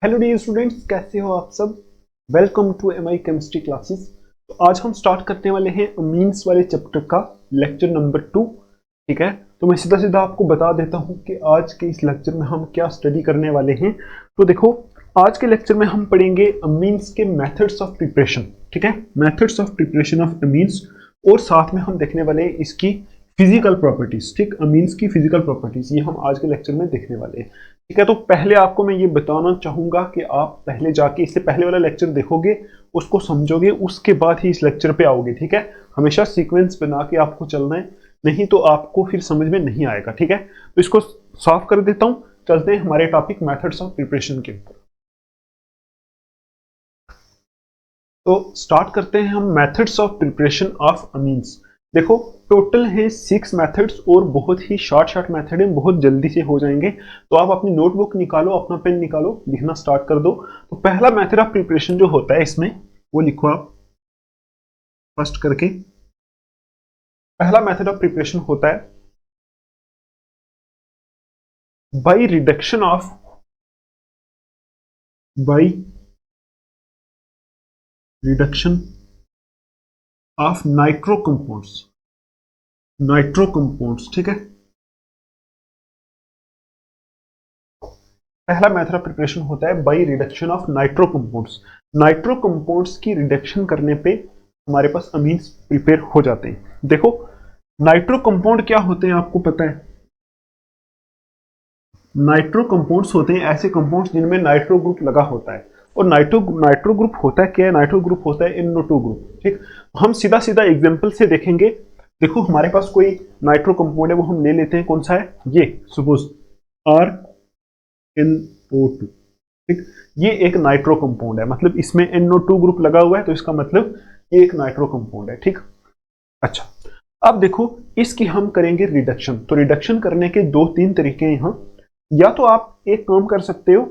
Hello dear students, कैसे हो आप सब। Welcome to MI chemistry classes. तो आज हम स्टार्ट करने वाले हैं अमीन्स वाले चैप्टर का लेक्चर नंबर 2। ठीक है, तो मैं सीधा सीधा आपको बता देता हूं कि आज के इस लेक्चर में हम क्या स्टडी करने वाले हैं। तो देखो, आज के लेक्चर में हम पढ़ेंगे अमीन्स के मेथड्स ऑफ प्रिपरेशन। ठीक है, methods of preparation of amines, और साथ में हम देखने वाले हैं इसकी फिजिकल प्रॉपर्टीज। ठीक, अमीन्स की फिजिकल प्रॉपर्टीज ये हम आज के लेक्चर में देखने वाले हैं। ठीक है, तो पहले आपको मैं ये बताना चाहूंगा कि आप पहले जाके इससे पहले वाला लेक्चर देखोगे, उसको समझोगे, उसके बाद ही इस लेक्चर पे आओगे। ठीक है, हमेशा सीक्वेंस बना के आपको चलना है, नहीं तो आपको फिर समझ में नहीं आएगा। ठीक है, तो इसको साफ कर देता हूं, चलते हैं हमारे टॉपिक मेथड्स ऑफ प्रिपरेशन के ऊपर। तो स्टार्ट करते हैं हम methods of preparation of amines. देखो, टोटल है 6 मेथड्स और बहुत ही शॉर्ट शॉर्ट मेथड है, बहुत जल्दी से हो जाएंगे। तो आप अपनी नोटबुक निकालो, अपना पेन निकालो, लिखना स्टार्ट कर दो। तो पहला मेथड ऑफ प्रिपरेशन जो होता है इसमें, वो लिखो आप फर्स्ट करके। पहला मेथड ऑफ प्रिपरेशन होता है by reduction of by reduction of nitro compounds. Nitro compounds, ठीक है। पहला मेथड ऑफ प्रिपरेशन होता है by reduction of nitro compounds. Nitro compounds की रिडक्शन करने पे हमारे पास अमीन्स प्रिपेयर हो जाते हैं। देखो, नाइट्रो कंपाउंड क्या होते हैं आपको पता है। नाइट्रो कंपाउंड्स होते हैं ऐसे कंपाउंड्स जिनमें नाइट्रो ग्रुप लगा होता है। और नाइट्रो ग्रुप होता है क्या है? नाइट्रो ग्रुप होता है NO2 ग्रुप। ठीक, हम सीधा सीधा एग्जांपल से देखेंगे। देखो, हमारे पास कोई नाइट्रो कंपाउंड है, वो हम ले लेते हैं। कौन सा है ये? Suppose RnO2। ठीक, ये एक नाइट्रो कंपाउंड है, मतलब इसमें NO2 ग्रुप लगा हुआ है, तो इसका मतलब ये एक नाइट्रो कंपाउंड है। ठीक, अच्छा, अब देखो, इसकी हम करेंगे रिडक्शन। तो रिडक्शन करने के 2-3 तरीके हैं यहां। या तो आप एक काम कर सकते हो,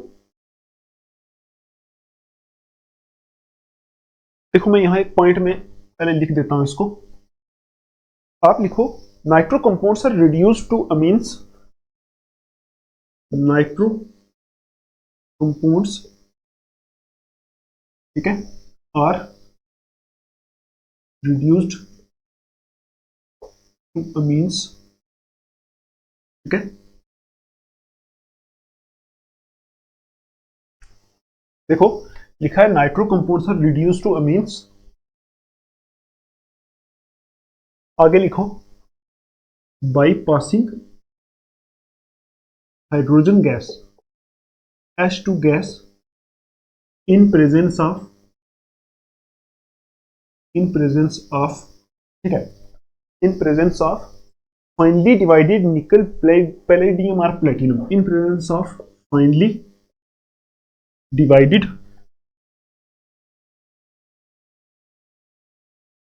देखो मैं यहां एक पॉइंट में पहले लिख देता हूं इसको। आप लिखो, nitro compounds are reduced to amines. Nitro compounds, ठीक है, आर रिड्यूस्ड टू अमीन्स। ठीक है, देखो लिखा है nitro compounds are reduced to amines. आगे लिखो, by passing hydrogen gas H2 gas in presence of ठीक है, in presence of finely divided nickel palladium और प्लेटिनम। In presence of finely divided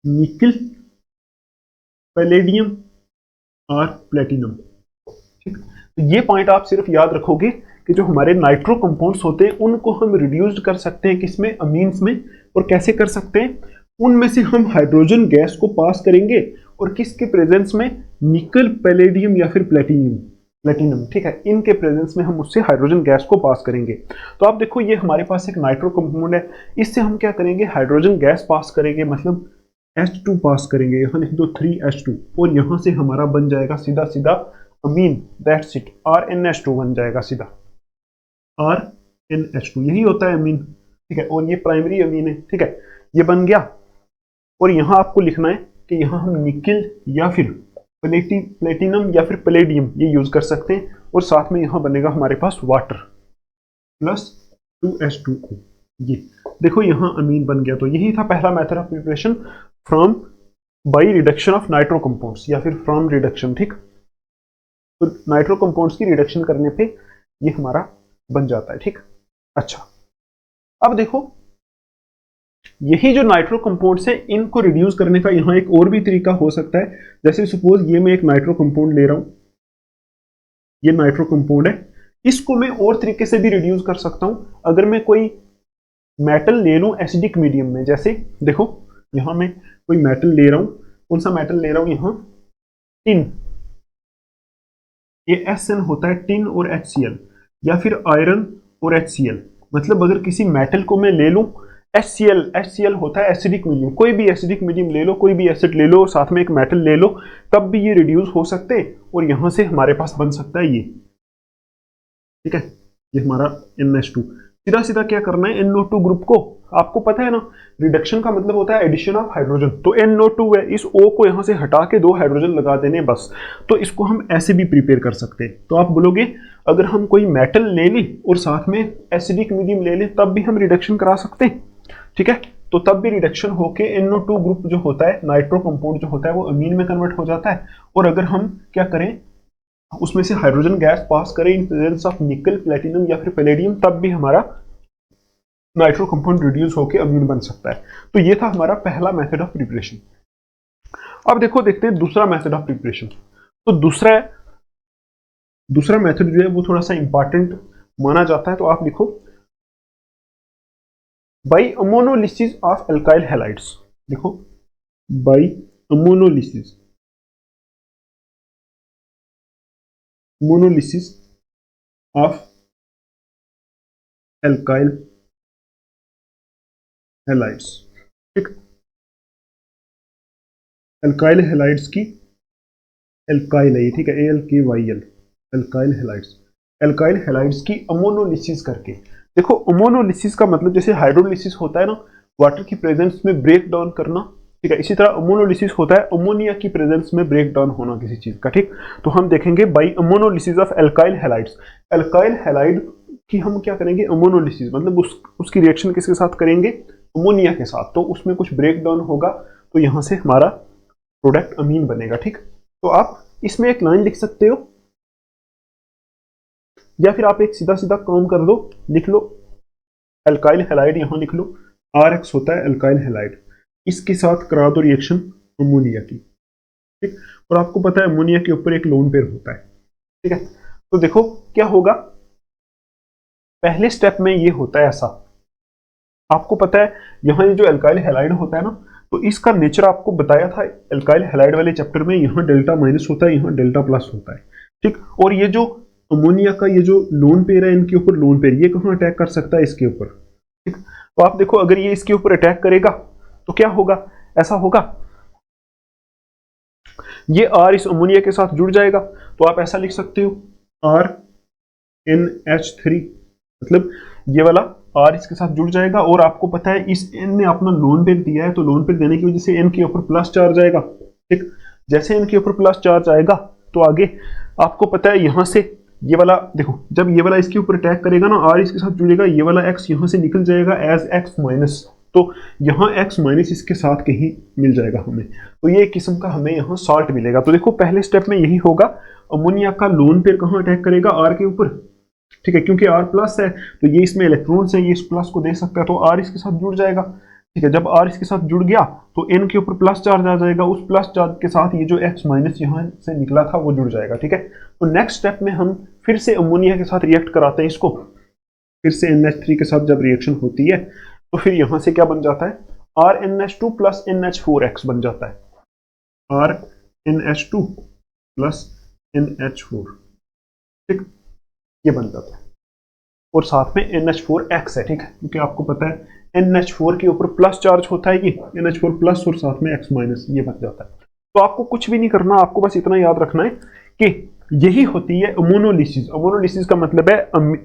nickel palladium और प्लेटिनम। ठीक, तो ये पॉइंट आप सिर्फ याद रखोगे कि जो हमारे नाइट्रो कंपाउंड्स होते हैं उनको हम रिड्यूस्ड कर सकते हैं किसमें? अमीन्स में। और कैसे कर सकते हैं? उनमें से हम हाइड्रोजन गैस को पास करेंगे, और किसके प्रेजेंस में? निकल पैलेडियम या फिर प्लेटिनम। ठीक है, इनके प्रेजेंस में हम उससे हाइड्रोजन गैस को पास करेंगे। तो आप देखो, ये हमारे पास एक नाइट्रो कंपाउंड है, इससे हम क्या करेंगे? हाइड्रोजन गैस पास करेंगे, मतलब H2 पास करेंगे। यहाँ लिख दो 3H2, और यहां से हमारा बन जाएगा सीधा सीधा अमीन। दैट्स इट, RnH2 बन जाएगा सीधा, RnH2, यही होता है अमीन। ठीक है, और ये प्राइमरी अमीन है। ठीक है, ये बन गया। और यहां आपको लिखना है कि यहां हम निकिल या फिर प्लेटिनम या फिर पैलेडियम ये यूज कर सकते हैं। और साथ में यहां बनेगा हमारे पास वाटर प्लस 2H2O। ये देखो, यहां अमीन बन गया। तो यही था पहला method of preparation, from by reduction of nitro compounds या फिर फ्रॉम रिडक्शन। ठीक, तो नाइट्रो कंपाउंड्स की रिडक्शन करने पे ये हमारा बन जाता है। ठीक, अच्छा, अब देखो, यही जो नाइट्रो कंपाउंड्स है इनको रिड्यूस करने का यहाँ एक और भी तरीका हो सकता है। जैसे सपोज ये मैं एक नाइट्रो कंपाउंड ले रहा हूं, ये नाइट्रो कंपाउंड है, इसको मैं और तरीके से भी रिड्यूस कर सकता हूं। अगर मैं कोई मेटल ले लूं एसिडिक मीडियम में, जैसे देखो यहां मैं कोई मेटल ले रहा हूं। कौन सा मेटल ले रहा हूं? यहां टिन, ये SN होता है, टिन और HCl, या फिर आयरन और HCl। मतलब अगर किसी मेटल को मैं ले लूं, HCl होता है एसिडिक मीडियम, कोई भी एसिडिक मीडियम ले लो, कोई भी एसिड ले लो, साथ में एक मेटल ले लो, तब भी ये रिड्यूस हो सकते हैं और यहां से हमारे पास बन सकता है ये, ठीक है, ये हमारा NH2। सीधा सीधा क्या करना है, NO2 ग्रुप को, आपको पता है ना रिडक्शन का मतलब होता है एडिशन ऑफ हाइड्रोजन, तो NO2 है, इस O को यहां से हटा के 2 हाइड्रोजन लगा देने बस। तो इसको हम ऐसे भी प्रिपेयर कर सकते हैं। तो आप बोलोगे अगर हम कोई मेटल ले ली और साथ में एसिडिक मीडियम ले लें तब भी हम रिडक्शन करा सकते हैं, ठीक है, तो तब भी रिडक्शन होके NO2 ग्रुप जो होता है, नाइट्रो कंपाउंड जो होता है, वो अमीन में कन्वर्ट हो जाता है। और अगर हम क्या करें, उसमें से हाइड्रोजन गैस पास करें इन प्रेजेंस ऑफ निकल, प्लेटिनम या फिर पैलेडियम, तब भी हमारा नाइट्रो कंपाउंड रिड्यूस होकर अमीन बन सकता है। तो ये था हमारा पहला मेथड ऑफ प्रिपरेशन। अब देखो देखते हैं दूसरा मेथड ऑफ प्रिपरेशन। तो दूसरा मेथड जो है वो थोड़ा सा इंपॉर्टेंट माना जाता है। तो आप लिखो by ammonolysis of alkyl halides, देखो by ammonolysis of alkyl halides, ठीक, एल्काइल हैलाइड्स की, एल्काइल है ये, ठीक है, ALKYL, alkyl halides, alkyl halides की अमोनोलिसिस करके। देखो अमोनोलिसिस का मतलब जैसे हाइड्रोलिसिस होता है ना, वाटर की प्रेजेंस में ब्रेक डाउन करना, ठीक है, इसी तरह अमोनोलिसिस होता है अमोनिया की प्रेजेंस में ब्रेक डाउन होना किसी चीज का, ठीक। तो हम देखेंगे by ammonolysis of alkyl halides, alkyl halide की हम क्या करेंगे, अमोनोलिसिस मतलब उसकी रिएक्शन किसके साथ करेंगे, अमोनिया के साथ, तो उसमें कुछ ब्रेक डाउन होगा, तो यहां से हमारा प्रोडक्ट अमीन बनेगा, ठीक। तो आप इसमें एक लाइन लिख सकते हो, या फिर आप एक सीधा सीधा काम कर लो, लिख लो एल्काइल हैलाइड, यहां लिख लो RX होता है एल्काइल हैलाइड, इसके साथ करा दो रिएक्शन अमोनिया की, ठीक। और आपको पता है अमोनिया के ऊपर एक लोन पेयर होता है, ठीक है। तो देखो क्या होगा, पहले स्टेप में ये होता है ऐसा, आपको पता है यहाँ ये जो एल्काइल हैलाइड होता है ना, तो इसका नेचर आपको बताया था एल्काइल हैलाइड वाले चैप्टर में, यहाँ डेल्टा माइनस होता है, यहाँ डेल्टा प्लस होता है, ठीक। और ये जो अमोनिया का ये जो लोन पेयर है, इनके ऊपर लोन पेयर, ये कहाँ अटैक कर सकता है, इसके ऊपर, ठीक। तो आप देखो अगर ये इसके ऊपर अटैक करेगा तो क्या होगा, ऐसा होगा ये R इस अमोनिया के साथ जुड़ जाएगा, तो आप ऐसा लिख सकते हो RNH3, मतलब ये वाला R इसके साथ जुड़ जाएगा, और आपको पता है इस N ने अपना लोन पेयर दिया है, तो लोन पेयर देने की वजह से N के ऊपर प्लस चार्ज आएगा, ठीक। जैसे N के ऊपर प्लस चार्ज आएगा तो आगे आपको पता है यहां से ये वाला, देखो जब ये वाला इसके ऊपर अटैक करेगा ना, R इसके साथ जुड़ेगा, ये वाला X यहां से निकल जाएगा एज X माइनस, तो यहाँ X माइनस इसके साथ कहीं मिल जाएगा हमें, तो ये एक किस्म का हमें यहाँ सॉल्ट मिलेगा। तो देखो पहले स्टेप में यही होगा, अमोनिया का लोन पेयर कहाँ अटैक करेगा, R के ऊपर, ठीक है, क्योंकि R प्लस है तो ये इसमें इलेक्ट्रॉन्स है, ये इस प्लस को दे सकता है, तो R इसके साथ जुड़ जाएगा, ठीक है। जब R इसके साथ जुड़ गया तो N के ऊपर प्लस चार्ज आ जाएगा, उस प्लस चार्ज के साथ ये जो X माइनस यहाँ से निकला था वो जुड़ जाएगा, ठीक है। तो नेक्स्ट स्टेप में हम फिर से अमोनिया के साथ रिएक्ट कराते हैं इसको, फिर से NH3 के साथ जब रिएक्शन होती है तो फिर यहां से क्या बन जाता है, RNH2 प्लस NH4X बन जाता है, RNH2 प्लस NH4, ठीक, ये बन जाता है, और साथ में NH4X है, ठीक है, क्योंकि आपको पता है NH4 के ऊपर प्लस चार्ज होता है, ये NH4 प्लस और साथ में X माइनस, ये बन जाता है। तो आपको कुछ भी नहीं करना, आपको बस इतना याद रखना है कि यही होती है अमोनोलिसिस। अमोनोलिसिस का मतलब है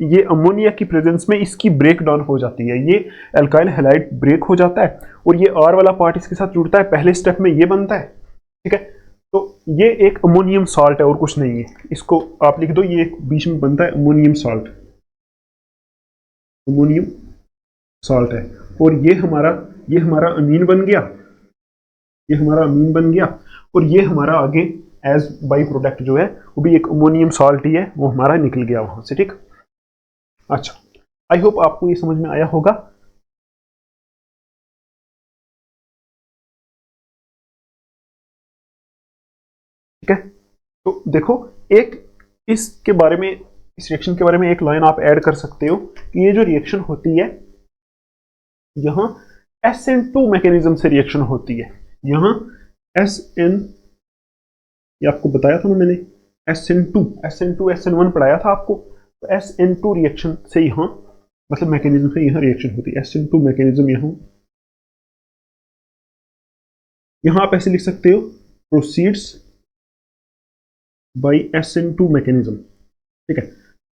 ये अमोनिया की प्रेजेंस में इसकी ब्रेक डाउन हो जाती है, ये एल्काइल हैलाइड ब्रेक हो जाता है और ये R वाला पार्ट इसके साथ जुड़ता है, पहले स्टेप में ये बनता है, ठीक है। तो ये एक अमोनियम सॉल्ट है और कुछ नहीं है, इसको आप लिख दो, ये एक बीच में बनता है अमोनियम सॉल्ट, अमोनियम सॉल्ट है, और ये हमारा अमीन बन गया, ये हमारा अमीन बन गया, और ये हमारा आगे एज बाई प्रोडक्ट जो है वो भी एक अमोनियम सॉल्ट ही है, वो हमारा निकल गया वहां से, ठीक। अच्छा, आई होप आपको ये समझ में आया होगा। ठीक है, तो देखो एक इसके बारे में, इस रिएक्शन के बारे में एक लाइन आप ऐड कर सकते हो कि ये जो रिएक्शन होती है यहां SN2 मैकेनिज्म से रिएक्शन होती है, यहां SN, ये आपको बताया था ना मैंने, SN2 SN1 पढ़ाया था आपको, तो SN2 रिएक्शन से यहां मतलब मैकेनिज्म से यहाँ रिएक्शन होती है, SN2 मैकेनिज्म। यहाँ आप ऐसे लिख सकते हो, प्रोसीड्स बाय SN2 मैकेनिज्म, ठीक है।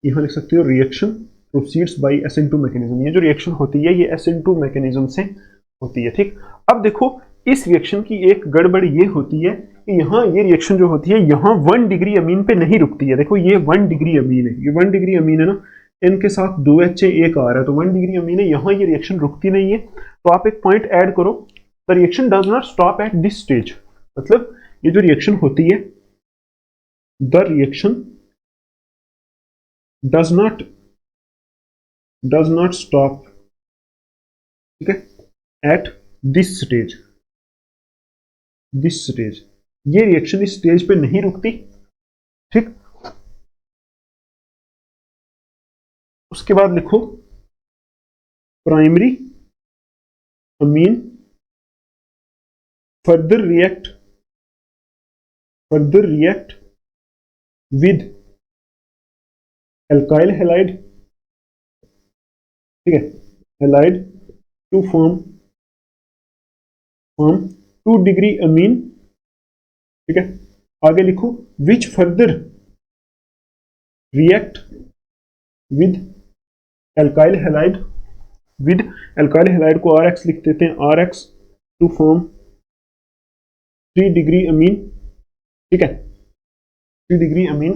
यहाँ लिख सकते हो reaction proceeds bye SN2 mechanism. ये जो रिएक्शन होती है ये SN2 मैकेनिज्म से होती है, ठीक। अब देखो इस रिएक्शन की एक गड़बड़ ये होती है कि यहाँ ये रिएक्शन जो होती है यहाँ 1 डिग्री अमीन पे नहीं रुकती है। देखो ये 1 डिग्री अमीन है, ये 1 डिग्री अमीन है ना, इनके साथ 2H है, एक R है, तो 1 डिग्री अमीन है, यहाँ ये रिएक्शन रुकती नहीं है। तो आप एक पॉइंट ऐड करो, the reaction does not stop at this stage. मतलब ये जो रिएक्शन होती है, the reaction does not stop, ठीक है, एट दिस स्टेज। ये रिएक्शन इस स्टेज पे नहीं रुकती, ठीक। उसके बाद लिखो primary amine further react with alkyl halide, ठीक है, halide to form 2 degree amine, ठीक है। आगे लिखो which further react with alkyl halide, with alkyl halide को RX लिख देते हैं, RX to form 3 degree amine, ठीक है, 3 डिग्री अमीन।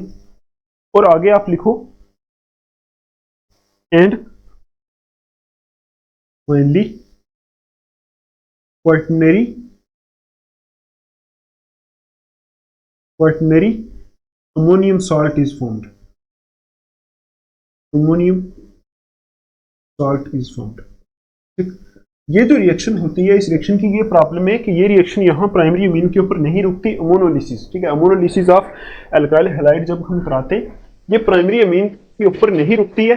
और आगे आप लिखो and finally quaternary ammonium salt is formed, ठीक। ये जो रिएक्शन होती है, इस रिएक्शन की ये प्रॉब्लम है कि ये रिएक्शन यहाँ प्राइमरी अमीन के ऊपर नहीं रुकती, अमोनोलिसिस, ठीक है, अमोनोलिसिस ऑफ एल्काइल हैलाइड जब हम कराते ये प्राइमरी अमीन के ऊपर नहीं रुकती है,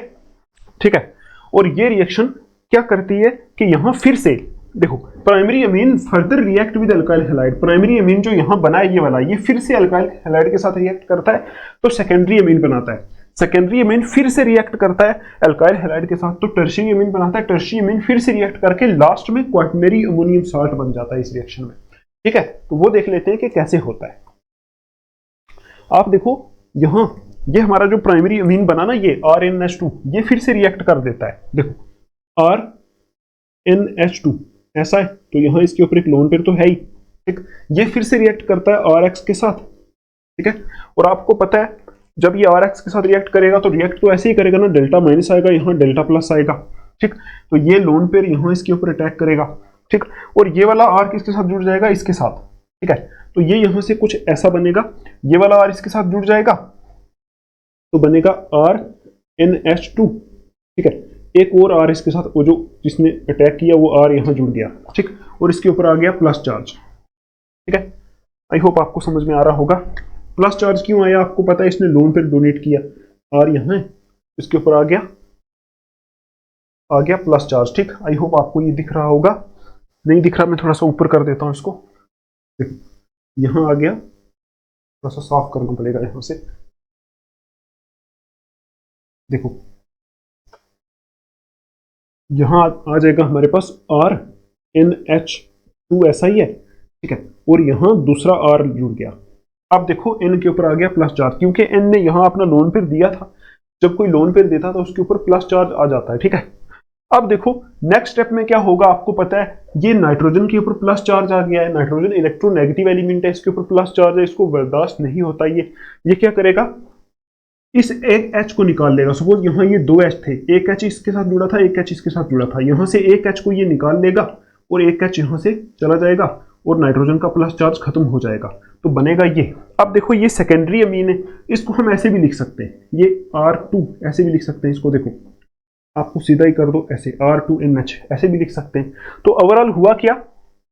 ठीक है। और ये रिएक्शन क्या करती है कि यहाँ फिर से देखो primary amine further react with alkyl halide, primary amine जो यहाँ बना है ये वाला, ये फिर से अल्काइल हैलाइड के साथ रिएक्ट करता है तो सेकेंडरी अमीन बनाता है, सेकेंडरी अमीन फिर से रिएक्ट करता है अल्काइल हैलाइड के साथ तो टर्शियरी अमीन बनाता है, टर्शियरी अमीन फिर से रिएक्ट करके लास्ट में क्वाटरनरी अमोनियम सॉल्ट बन जाता है इस रिएक्शन में, ठीक है। तो वो देख लेते हैं कि कैसे होता है। आप देखो यहाँ ये हमारा जो प्राइमरी अमीन बना ना, ये RNH2, ये फिर से रिएक्ट कर देता है, देखो RNH2 ऐसा है, तो यहाँ इसके ऊपर एक लोन पेयर तो है ही, ठीक। ये फिर से रिएक्ट करता है RX के साथ, ठीक है। और आपको पता है जब ये RX के साथ रिएक्ट करेगा तो रिएक्ट तो ऐसे ही करेगा ना, डेल्टा माइनस आएगा, यहाँ डेल्टा प्लस आएगा, ठीक। तो ये लोन पेयर यहाँ इसके ऊपर अटैक करेगा, ठीक। और ये वाला R किसके साथ जुड़ जाएगा, इसके साथ, ठीक है। तो ये यहाँ से कुछ ऐसा बनेगा, ये वाला R इसके साथ जुड़ जाएगा तो बनेगा RNH2, ठीक है। एक और R इसके साथ, वो जो जिसने अटैक किया वो R यहाँ जुड़ गया, ठीक। और इसके ऊपर आ गया प्लस चार्ज, ठीक है। आई होप आपको समझ में आ रहा होगा। प्लस चार्ज क्यों आया आपको पता है, इसने लोन पर डोनेट किया, R यहाँ है, इसके ऊपर आ गया प्लस चार्ज, ठीक। आई होप आपको ये दिख रहा होगा, नहीं दिख रहा मैं थोड़ा सा ऊपर कर देता हूँ इसको, यहाँ आ गया, थोड़ा सा साफ करना पड़ेगा यहाँ से, देखो यहां आ जाएगा हमारे पास RNH2 ऐसा ही है, ठीक है। और यहां दूसरा R जुड़ गया, अब देखो N के ऊपर आ गया प्लस चार्ज, क्योंकि N ने यहां अपना लोन पेयर दिया था, जब कोई लोन पेयर देता तो उसके ऊपर प्लस चार्ज आ जाता है, ठीक है। अब देखो नेक्स्ट स्टेप में क्या होगा आपको पता है, ये नाइट्रोजन के ऊपर प्लस चार्ज आ गया है, नाइट्रोजन इलेक्ट्रोनेगेटिव एलिमेंट है, इसके ऊपर प्लस चार्ज है, इसको बर्दाश्त नहीं होता ये क्या करेगा, इस एक H को निकाल लेगा। सपोज यहाँ ये 2 H थे, एक H इसके साथ जुड़ा था, एक H इसके साथ जुड़ा था, यहाँ से एक H को ये निकाल लेगा और एक H यहाँ से चला जाएगा और नाइट्रोजन का प्लस चार्ज खत्म हो जाएगा, तो बनेगा ये। अब देखो ये सेकेंडरी अमीन है, इसको हम ऐसे भी लिख सकते हैं, ये R2 ऐसे भी लिख सकते हैं, इसको देखो आपको सीधा ही कर दो ऐसे, R2NH ऐसे भी लिख सकते हैं। तो ओवरऑल हुआ क्या,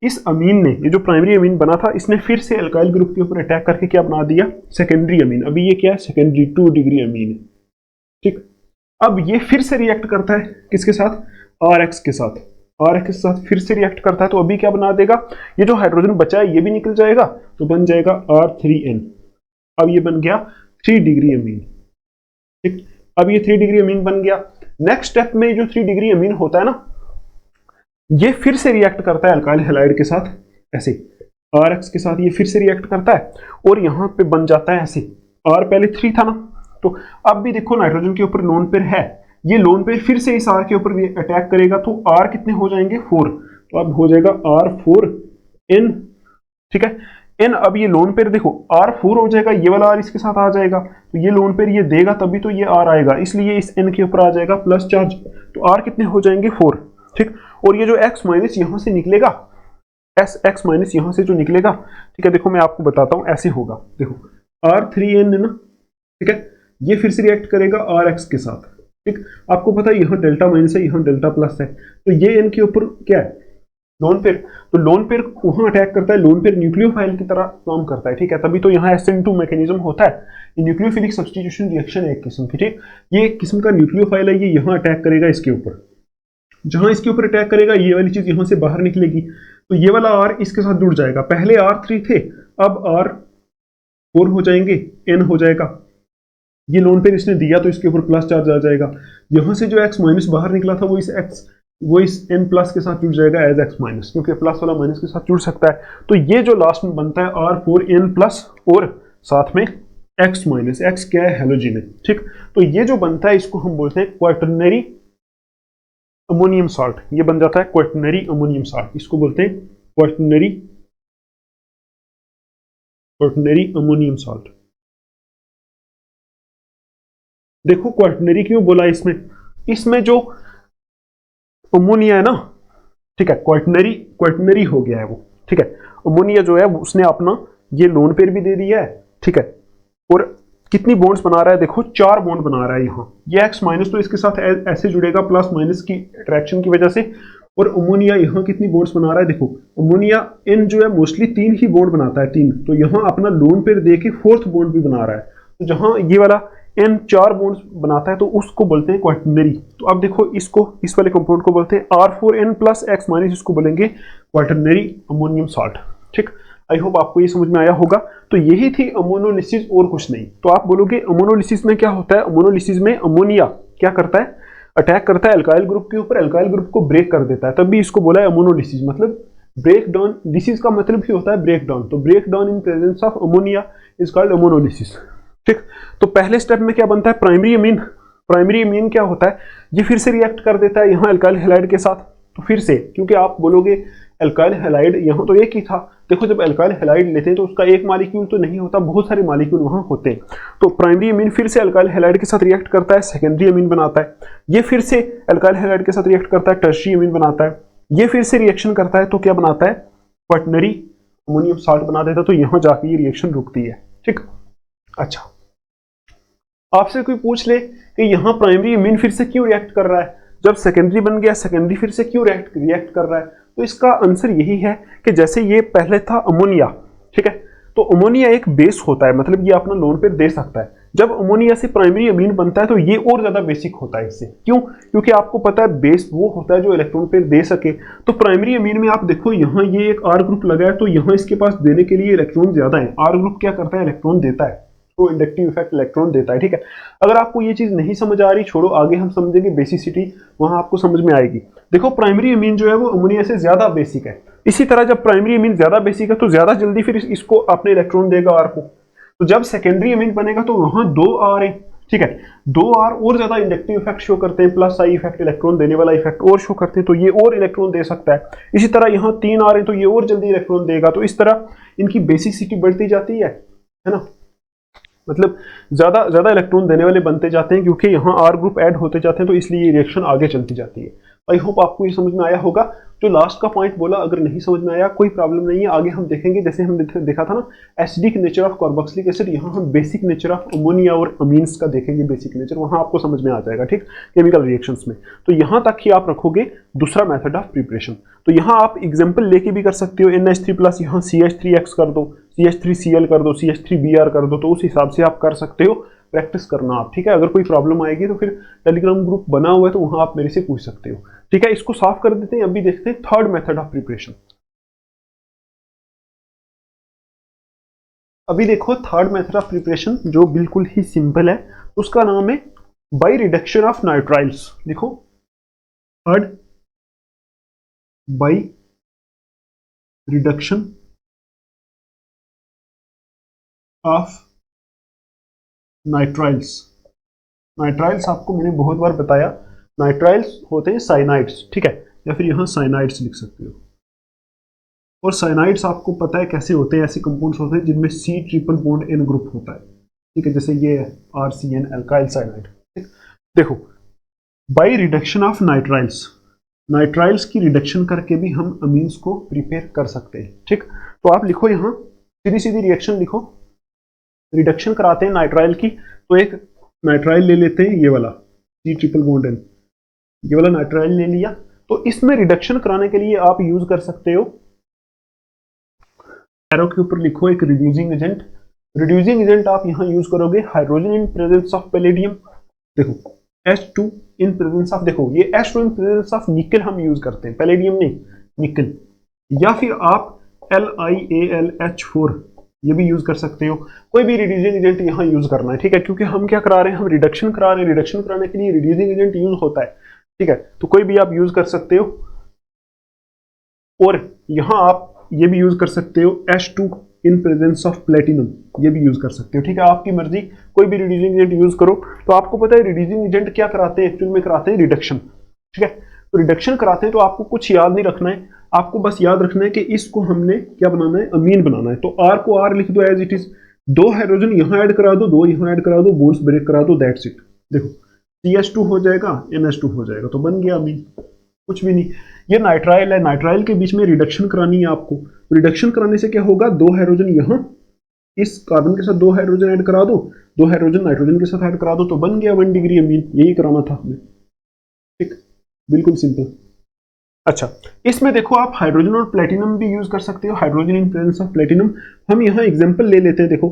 इस अमीन ने, ये जो प्राइमरी अमीन बना था, इसने फिर से अल्काइल ग्रुप के ऊपर अटैक करके क्या बना दिया, सेकेंडरी अमीन। अभी ये क्या है, सेकेंडरी 2 डिग्री अमीन है, ठीक। अब ये फिर से रिएक्ट करता है किसके साथ, RX के साथ, RX के साथ फिर से रिएक्ट करता है, तो अभी क्या बना देगा, ये जो हाइड्रोजन बचा है ये भी निकल जाएगा, तो बन जाएगा R3N। अब ये बन गया 3 डिग्री अमीन, ठीक। अब ये 3 डिग्री अमीन बन गया, नेक्स्ट स्टेप में जो 3 डिग्री अमीन होता है ना, ये फिर से रिएक्ट करता है अल्काइल हैलाइड के साथ, ऐसे RX के साथ ये फिर से रिएक्ट करता है और यहाँ पे बन जाता है ऐसे, R पहले 3 था ना, तो अब भी देखो नाइट्रोजन के ऊपर लोन पेयर है, ये लोन पेयर फिर से इस R के ऊपर भी अटैक करेगा, तो R कितने हो जाएंगे 4, तो अब हो जाएगा R4N, ठीक है N। अब ये लोन पेयर देखो R4 हो जाएगा, ये वाला R इसके साथ आ जाएगा, तो ये लोन पेयर ये देगा तभी तो ये R आएगा, इसलिए इस N के ऊपर आ जाएगा प्लस चार्ज, तो R कितने हो जाएंगे 4, ठीक। और ये जो X माइनस यहां से निकलेगा, X माइनस यहां से जो निकलेगा, ठीक है, देखो मैं आपको बताता हूं, ऐसे होगा, देखो R3N है ना, ठीक है, ये फिर से रिएक्ट करेगा RX के साथ, ठीक। आपको पता है यहाँ डेल्टा माइनस है, यहाँ डेल्टा प्लस है, तो ये N के ऊपर क्या है लोन पेयर, तो लोन पेयर वहां अटैक करता है, लोन पेयर न्यूक्लियोफाइल की तरह काम करता है, ठीक है, तभी तो यहाँ SN2 मैकेनिज्म होता है, ये न्यूक्लियोफिलिक सब्स्टिट्यूशन रिएक्शन है एक किस्म की, ठीक। ये एक किस्म का न्यूक्लियोफाइल है, ये यहाँ अटैक करेगा इसके ऊपर, जहां इसके ऊपर अटैक करेगा ये वाली चीज यहां से बाहर निकलेगी, तो ये वाला R इसके साथ जुड़ जाएगा, पहले R3 थे अब R4 हो जाएंगे, N हो जाएगा, ये लोन पेयर इसने दिया तो इसके ऊपर प्लस चार्ज आ जाएगा, यहां से जो X माइनस बाहर निकला था वो इस N प्लस के साथ जुड़ जाएगा एज X माइनस, क्योंकि प्लस वाला माइनस के साथ जुड़ सकता है, तो ये जो लास्ट में बनता है R4N प्लस और साथ में X माइनस, X क्या है हेलोजन है, ठीक। तो ये जो बनता है इसको हम बोलते हैं क्वाटरनरी अमोनियम साल्ट, ये बन जाता है क्वाटरनरी अमोनियम साल्ट, इसको बोलते हैं क्वाटरनरी अमोनियम साल्ट। देखो क्वाटरनरी क्यों बोला इसमें जो अमोनिया है ना, ठीक है, क्वाटरनरी हो गया है वो, ठीक है, अमोनिया जो है उसने अपना ये लोन पेयर भी दे दिया है, ठीक है, और कितनी बॉन्ड्स बना रहा है, देखो 4 बॉन्ड बना रहा है यहाँ, ये X माइनस तो इसके साथ ऐसे जुड़ेगा प्लस माइनस की अट्रैक्शन की वजह से, और अमोनिया यहाँ कितनी बॉन्ड्स बना रहा है, देखो अमोनिया N जो है मोस्टली 3 ही बॉन्ड बनाता है, 3, तो यहाँ अपना लोन पेयर दे के 4th बॉन्ड भी बना रहा है, तो जहां ये वाला N 4 बॉन्ड्स बनाता है तो उसको बोलते हैं क्वाटरनरी। तो अब देखो इसको, इस वाले कंपाउंड को बोलते हैं R4N प्लस X माइनस, इसको बोलेंगे क्वाटरनरी अमोनियम साल्ट, ठीक। आई होप आपको ये समझ में आया होगा। तो यही थी अमोनोलिसिस और कुछ नहीं। तो आप बोलोगे अमोनोलिसिस में क्या होता है, अमोनोलिसिस में अमोनिया क्या करता है, अटैक करता है अल्काइल ग्रुप के ऊपर, अल्काइल ग्रुप को ब्रेक कर देता है, तब भी इसको बोला है अमोनोलिसिस, मतलब ब्रेक डाउन, लिसिस का मतलब ही होता है ब्रेक डाउन, तो break down in presence of ammonia is called ammonolysis, ठीक। तो पहले स्टेप में क्या बनता है, प्राइमरी अमीन। प्राइमरी अमीन क्या होता है, ये फिर से रिएक्ट कर देता है यहाँ अल्काइल हैलाइड के साथ, तो फिर से, क्योंकि आप बोलोगे अल्काइल हैलाइड यहाँ तो एक ही था, देखो जब अल्काइल हैलाइड लेते हैं तो उसका एक मॉलिक्यूल तो नहीं होता, बहुत सारे मॉलिक्यूल वहां होते हैं। तो प्राइमरी अमीन फिर से अल्काइल हैलाइड के साथ रिएक्ट करता है, सेकेंडरी अमीन बनाता है, ये फिर से अल्काइल हैलाइड के साथ रिएक्ट करता है, टर्शियरी अमीन बनाता है, ये फिर से रिएक्शन करता है तो क्या बनाता है, क्वाटरनरी अमोनियम साल्ट बना देता है, तो यहां जाके ये रिएक्शन रुकती है, ठीक। अच्छा, आपसे कोई पूछ ले कि यहाँ प्राइमरी अमीन फिर से क्यों रिएक्ट कर रहा है, जब सेकेंडरी बन गया सेकेंडरी फिर से क्यों रिएक्ट कर रहा है, तो इसका आंसर यही है कि जैसे ये पहले था अमोनिया, ठीक है, तो अमोनिया एक बेस होता है, मतलब ये अपना लोन पेयर दे सकता है, जब अमोनिया से प्राइमरी अमीन बनता है तो ये और ज्यादा बेसिक होता है इससे, क्यों, क्योंकि आपको पता है बेस वो होता है जो इलेक्ट्रॉन पेयर दे सके। तो प्राइमरी अमीन में आप देखो यहाँ ये एक R ग्रुप लगा है, तो यहाँ इसके पास देने के लिए इलेक्ट्रॉन ज्यादा है, R ग्रुप क्या करता है, इलेक्ट्रॉन देता है, तो इंडक्टिव इफेक्ट इलेक्ट्रॉन देता है, ठीक है। अगर आपको ये चीज नहीं समझ आ रही, छोड़ो, आगे हम समझेंगे बेसिसिटी, वहां आपको समझ में आएगी। देखो प्राइमरी अमीन जो है वो अमोनिया से ज्यादा बेसिक है, इसी तरह जब प्राइमरी अमीन ज्यादा बेसिक है तो ज्यादा जल्दी फिर इसको अपने इलेक्ट्रॉन देगा R को, तो जब सेकेंडरी अमीन बनेगा तो वहां 2 R है, ठीक है, 2 R और ज्यादा इंडक्टिव इफेक्ट शो करते हैं, प्लस आई इफेक्ट, इलेक्ट्रॉन देने वाला इफेक्ट और शो करते हैं, तो ये और इलेक्ट्रॉन दे सकता है। इसी तरह यहाँ 3 R है तो ये और जल्दी इलेक्ट्रॉन देगा, तो इस तरह इनकी बेसिसिटी बढ़ती जाती है ना, मतलब ज्यादा इलेक्ट्रॉन देने वाले बनते जाते हैं, क्योंकि यहाँ R ग्रुप ऐड होते जाते हैं, तो इसलिए ये रिएक्शन आगे चलती जाती है। आई होप आपको ये समझ में आया होगा। जो लास्ट का पॉइंट बोला, अगर नहीं समझ में आया कोई प्रॉब्लम नहीं है, आगे हम देखेंगे, जैसे हम देखा था ना acidic nature of carboxylic acid, यहाँ हम बेसिक नेचर ऑफ अमोनिया और अमीन्स का देखेंगे, बेसिक नेचर वहां आपको समझ में आ जाएगा, ठीक, केमिकल रिएक्शंस में। तो यहाँ तक ही आप रखोगे दूसरा मेथड ऑफ प्रिपरेशन। तो यहाँ आप एग्जाम्पल लेके भी कर सकते हो, NH3 प्लस यहाँ CH3X कर दो, CH3Cl कर दो, CH3Br कर दो, तो उस हिसाब से आप कर सकते हो, प्रैक्टिस करना आप, ठीक है। अगर कोई प्रॉब्लम आएगी तो फिर टेलीग्राम ग्रुप बना हुआ है, तो वहां आप मेरे से पूछ सकते हो, ठीक है। इसको साफ कर देते हैं, अभी देखते हैं थर्ड मेथड ऑफ प्रिपरेशन। अभी देखो थर्ड मेथड ऑफ प्रिपरेशन जो बिल्कुल ही सिंपल है, उसका नाम है बाई रिडक्शन ऑफ नाइट्राइल्स, लिखो third, by reduction of nitriles. Nitriles आपको मैंने बहुत बार बताया, नाइट्राइल्स होते हैं साइनाइड्स, ठीक है, या फिर यहां साइनाइड्स लिख सकते हो। और साइनाइड्स आपको पता है कैसे होते हैं, ऐसे कंपाउंड्स होते हैं जिनमें C triple bond N group होता है, ठीक है, जैसे ये RCN अल्काइल साइनाइड। देखो, by reduction of nitriles, nitriles की रिडक्शन करके भी हम अमीन्स को प्रिपेयर कर सकते हैं, ठीक। तो आप लिखो यहाँ सीधी सीधी रिएक्शन लिखो, रिडक्शन कराते हैं नाइट्राइल की, तो एक नाइट्राइल ले लेते हैं, ये वाला C ट्रिपल बॉन्ड N, ये वाला नाइट्राइल ले लिया। तो इसमें रिडक्शन कराने के लिए आप यूज कर सकते हो, एरो के ऊपर लिखो एक रिड्यूसिंग एजेंट। रिड्यूसिंग एजेंट आप यहां यूज करोगे hydrogen in presence of palladium, देखो H2 इन प्रेजेंस ऑफ, देखो ये H2 इन प्रेजेंस ऑफ निकल हम यूज करते हैं, पैलेडियम नहीं, निकल। या फिर आप LiAlH4 ये भी यूज कर सकते हो, कोई भी रिड्यूसिंग एजेंट यहां यूज करना है, ठीक है, क्योंकि हम क्या करा रहे हैं, हम रिडक्शन करा रहे हैं, रिडक्शन कराने के लिए रिड्यूसिंग एजेंट यूज होता है, ठीक है, तो कोई भी आप यूज कर सकते हो। और यहां आप ये भी यूज कर सकते हो H2 in presence of platinum, ये भी यूज कर सकते हो, ठीक है, आपकी मर्जी, कोई भी रिड्यूसिंग एजेंट यूज करो। तो आपको पता है रिड्यूसिंग एजेंट क्या कराते हैं, एक्चुअल में कराते हैं रिडक्शन, ठीक है, तो रिडक्शन कराते हैं, तो आपको कुछ याद नहीं रखना है, आपको बस याद रखना है कि इसको हमने क्या बनाना है, अमीन बनाना है। तो R को R लिख दो एज इट इज, 2 हाइड्रोजन यहां ऐड करा दो, 2 यहां ऐड करा दो, बॉन्ड्स ब्रेक करा दो, दैट्स इट। देखो CH2 हो जाएगा, NH2 हो जाएगा, तो बन गया अमीन, कुछ भी नहीं। ये नाइट्राइल है, नाइट्राइल के बीच में रिडक्शन करानी है आपको, रिडक्शन कराने से क्या होगा, 2 हाइड्रोजन यहां इस कार्बन के साथ 2 हाइड्रोजन ऐड करा दो, 2 हाइड्रोजन नाइट्रोजन के साथ ऐड करा दो, तो बन गया 1 डिग्री अमीन, यही कराना था हमें, ठीक, बिल्कुल सिंपल। अच्छा, इसमें देखो आप हाइड्रोजन और प्लेटिनम भी यूज कर सकते हो, hydrogen in presence of platinum. हम यहाँ एग्जांपल ले लेते हैं, देखो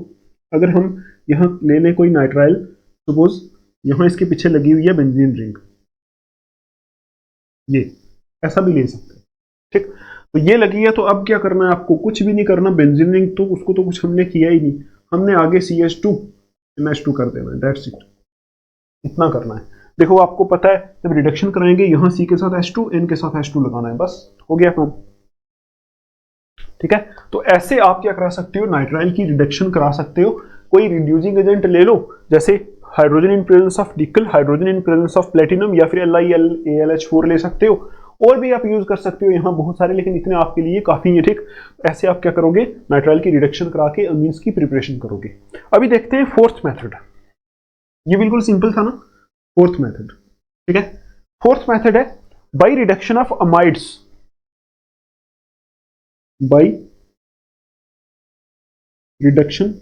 अगर हम यहाँ ले लें कोई नाइट्राइल, सपोज यहाँ इसके पीछे लगी हुई है बेंजीन रिंग, ये ऐसा भी ले सकते हैं, ठीक, तो ये लगी है, तो अब क्या करना है आपको, कुछ भी नहीं करना, बेंजीन रिंग तो उसको तो कुछ हमने किया ही नहीं, हमने आगे CH2 NH2 कर देना है, दैट्स इट, इतना करना है। देखो आपको पता है जब रिडक्शन कराएंगे यहाँ C के साथ H2, N के साथ H2 लगाना है, बस हो गया काम, ठीक है। तो ऐसे आप क्या करा सकते हो, नाइट्राइल की रिडक्शन करा सकते हो। कोई रिड्यूसिंग एजेंट ले लो, जैसे हाइड्रोजन इन प्रेजेंस ऑफ निकल, hydrogen in presence of platinum, या फिर LiAlH4 ले सकते हो, और भी आप यूज कर सकते हो, यहाँ बहुत सारे, लेकिन इतने आपके लिए काफी है, ठीक। ऐसे आप क्या करोगे, नाइट्राइल की रिडक्शन करा के अमीन्स की प्रिपरेशन करोगे। अभी देखते हैं फोर्थ मेथड, ये बिल्कुल सिंपल था ना, फोर्थ मेथड, ठीक है। फोर्थ मेथड है by reduction of amides, by reduction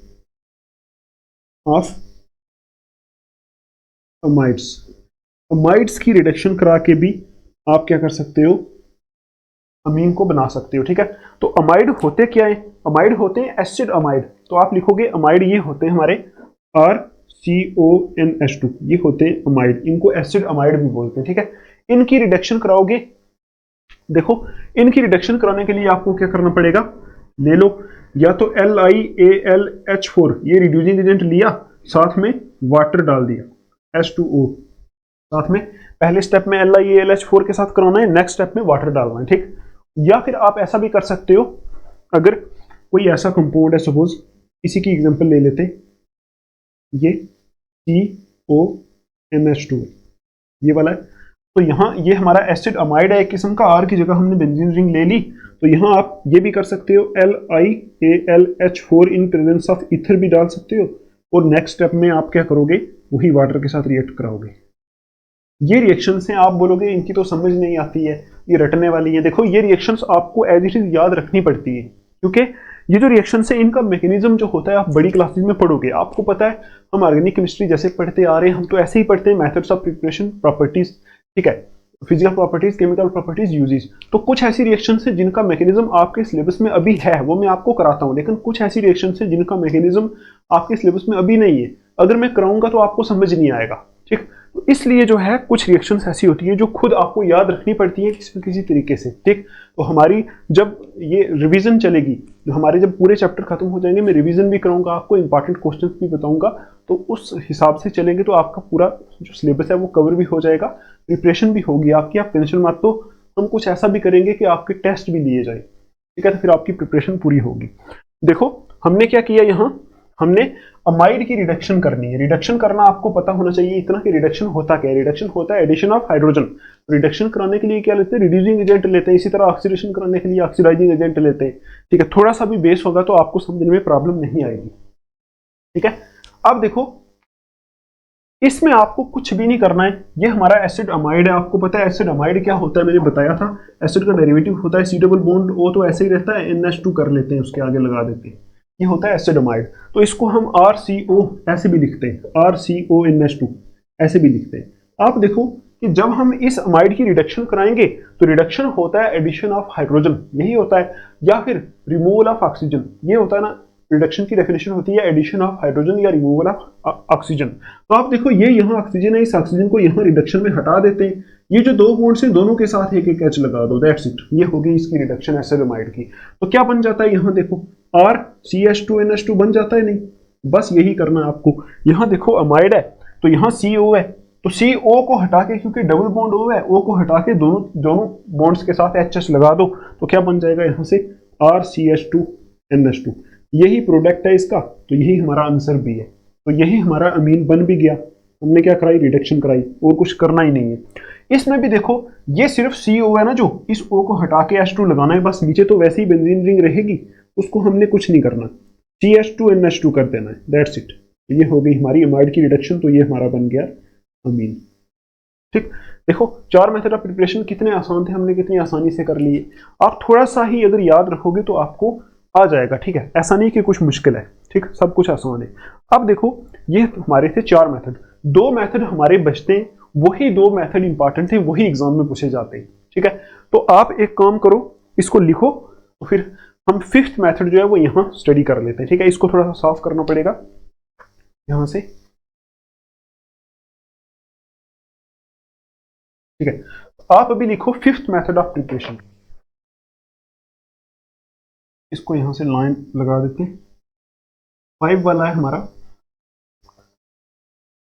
of amides. Amides की रिडक्शन करा के भी आप क्या कर सकते हो, अमीन को बना सकते हो, ठीक है। तो अमाइड होते क्या है, अमाइड होते हैं एसिड अमाइड, तो आप लिखोगे अमाइड ये होते हैं हमारे RCONH2, ये होते हैं अमाइड, इनको एसिड अमाइड भी बोलते हैं, ठीक है। इनकी रिडक्शन कराओगे, देखो इनकी रिडक्शन कराने के लिए आपको क्या करना पड़ेगा, ले लो या तो LiAlH4, ये रिड्यूसिंग एजेंट लिया, साथ में वाटर डाल दिया H2O, साथ में पहले स्टेप में LiAlH4 के साथ कराना है, नेक्स्ट स्टेप में वाटर डालना है, ठीक। या फिर आप ऐसा भी कर सकते हो, अगर कोई ऐसा कंपाउंड है, सपोज इसी की एग्जांपल ले लेते, ये CONH2 ये वाला है, तो यहाँ ये हमारा एसिड अमाइड है एक किस्म का, R की जगह हमने बेंजीन रिंग ले ली, तो यहाँ आप ये भी कर सकते हो, LiAlH4 in presence of ether भी डाल सकते हो, और नेक्स्ट स्टेप में आप क्या करोगे, वही वाटर के साथ रिएक्ट कराओगे। ये रिएक्शंस हैं, आप बोलोगे इनकी तो समझ नहीं आती है, ये रटने वाली है, देखो ये रिएक्शंस आपको एज इट इज याद रखनी पड़ती है, क्योंकि ये जो रिएक्शन है इनका मैकेनिज्म जो होता है आप बड़ी क्लासेस में पढ़ोगे। आपको पता है हम ऑर्गेनिक केमिस्ट्री जैसे पढ़ते आ रहे हैं, हम तो ऐसे ही पढ़ते हैं, मेथड्स ऑफ प्रिपरेशन, प्रॉपर्टीज, ठीक है, physical properties, chemical properties, uses. तो कुछ ऐसी रिएक्शन है जिनका मैकेनिज्म आपके सिलेबस में अभी है, वो मैं आपको कराता हूँ, लेकिन कुछ ऐसी रिएक्शन है जिनका मैकेनिज्म आपके सिलेबस में अभी नहीं है, अगर मैं कराऊंगा तो आपको समझ नहीं आएगा, ठीक। तो इसलिए जो है कुछ रिएक्शंस ऐसी होती है जो खुद आपको याद रखनी पड़ती है किसी न किसी तरीके से, ठीक। तो हमारी जब ये रिवीजन चलेगी, जो हमारे जब पूरे चैप्टर खत्म हो जाएंगे, मैं रिवीजन भी कराऊंगा, आपको इंपॉर्टेंट क्वेश्चंस भी बताऊंगा, तो उस हिसाब से चलेंगे तो आपका पूरा जो सिलेबस है वो कवर भी हो जाएगा, प्रिपरेशन भी होगी आपकी, आप टेंशन मत। तो हम कुछ ऐसा भी करेंगे कि आपके टेस्ट भी लिए जाए, ठीक है, तो फिर आपकी प्रिपरेशन पूरी होगी। देखो हमने क्या किया यहाँ, हमने अमाइड की रिडक्शन करनी है। रिडक्शन करना आपको पता होना चाहिए इतना कि रिडक्शन होता क्या है। रिडक्शन होता है एडिशन ऑफ हाइड्रोजन। रिडक्शन कराने के लिए क्या लेते हैं, रिड्यूसिंग एजेंट लेते हैं, इसी तरह ऑक्सीडेशन कराने के लिए ऑक्सीडाइजिंग एजेंट लेते हैं, ठीक है। थोड़ा सा भी बेस होगा तो आपको समझने में प्रॉब्लम नहीं आएगी, ठीक है। अब देखो इसमें आपको कुछ भी नहीं करना है, ये हमारा एसिड अमाइड है। आपको पता है एसिड अमाइड क्या होता है, मैंने बताया था। एसिड का डेरिवेटिव होता है सी डबल बॉन्ड, वो तो ऐसे ही रहता है, NH2 कर लेते हैं उसके आगे लगा देते हैं, ये होता है एसिड अमाइड। तो इसको हम RCO ऐसे भी लिखते हैं, RCONH2 ऐसे भी लिखते हैं। आप देखो कि जब हम इस अमाइड की रिडक्शन कराएंगे तो रिडक्शन होता है एडिशन ऑफ हाइड्रोजन, यही होता है, या फिर रिमूवल ऑफ ऑक्सीजन, ये होता है ना। रिडक्शन की डेफिनेशन होती है एडिशन ऑफ हाइड्रोजन या रिमूवल ऑफ ऑक्सीजन। तो आप देखो ये यहाँ ऑक्सीजन है, इस ऑक्सीजन को यहाँ रिडक्शन में हटा देते हैं, ये जो दो बॉन्ड्स हैं दोनों के साथ एक एक H लगा दो, दैट्स इट, ये होगी इसकी रिडक्शन एसिडमाइड की। तो क्या बन जाता है यहाँ देखो, RCH2NH2 बन जाता है, नहीं, बस यही करना है आपको। यहाँ देखो अमाइड है तो यहाँ CO है, तो CO को हटा के, क्योंकि डबल बॉन्ड O है, O को हटा के दोनों दोनों बॉन्ड्स के साथ HS लगा दो, तो क्या बन जाएगा यहाँ से RCH2NH2। यही प्रोडक्ट है इसका, तो यही हमारा आंसर भी है। तो यही हमारा अमीन बन भी गया। हमने क्या कराई, रिडक्शन कराई, और कुछ करना ही नहीं है। इसमें भी देखो ये सिर्फ CO है ना, जो इस O को हटा के H2 लगाना है, बस नीचे तो वैसे ही बेंजीन रिंग रहेगी, उसको हमने कुछ नहीं करना, CH2NH2 कर देना है, दैट्स इट। तो ये हो गई हमारी अमाइड की रिडक्शन, तो ये हमारा बन गया अमीन, ठीक। देखो 4 मेथड ऑफ प्रिपरेशन कितने आसान थे, हमने कितनी आसानी से कर लिए। आप थोड़ा सा ही अगर याद रखोगे तो आपको आ जाएगा, ठीक है, ऐसा नहीं कि कुछ मुश्किल है, ठीक, सब कुछ आसान है। अब देखो ये हमारे थे 4 मेथड, 2 मेथड हमारे बचते हैं, वही 2 मेथड इंपॉर्टेंट थे, वही एग्जाम में पूछे जाते हैं, ठीक है। तो आप एक काम करो, इसको लिखो, तो फिर हम 5th मेथड जो है वो यहाँ स्टडी कर लेते हैं, ठीक है। इसको थोड़ा सा साफ करना पड़ेगा यहाँ से, ठीक है। आप अभी लिखो 5th मेथड ऑफ प्रिपरेशन, इसको यहां से लाइन लगा देते हैं। 5 वाला है हमारा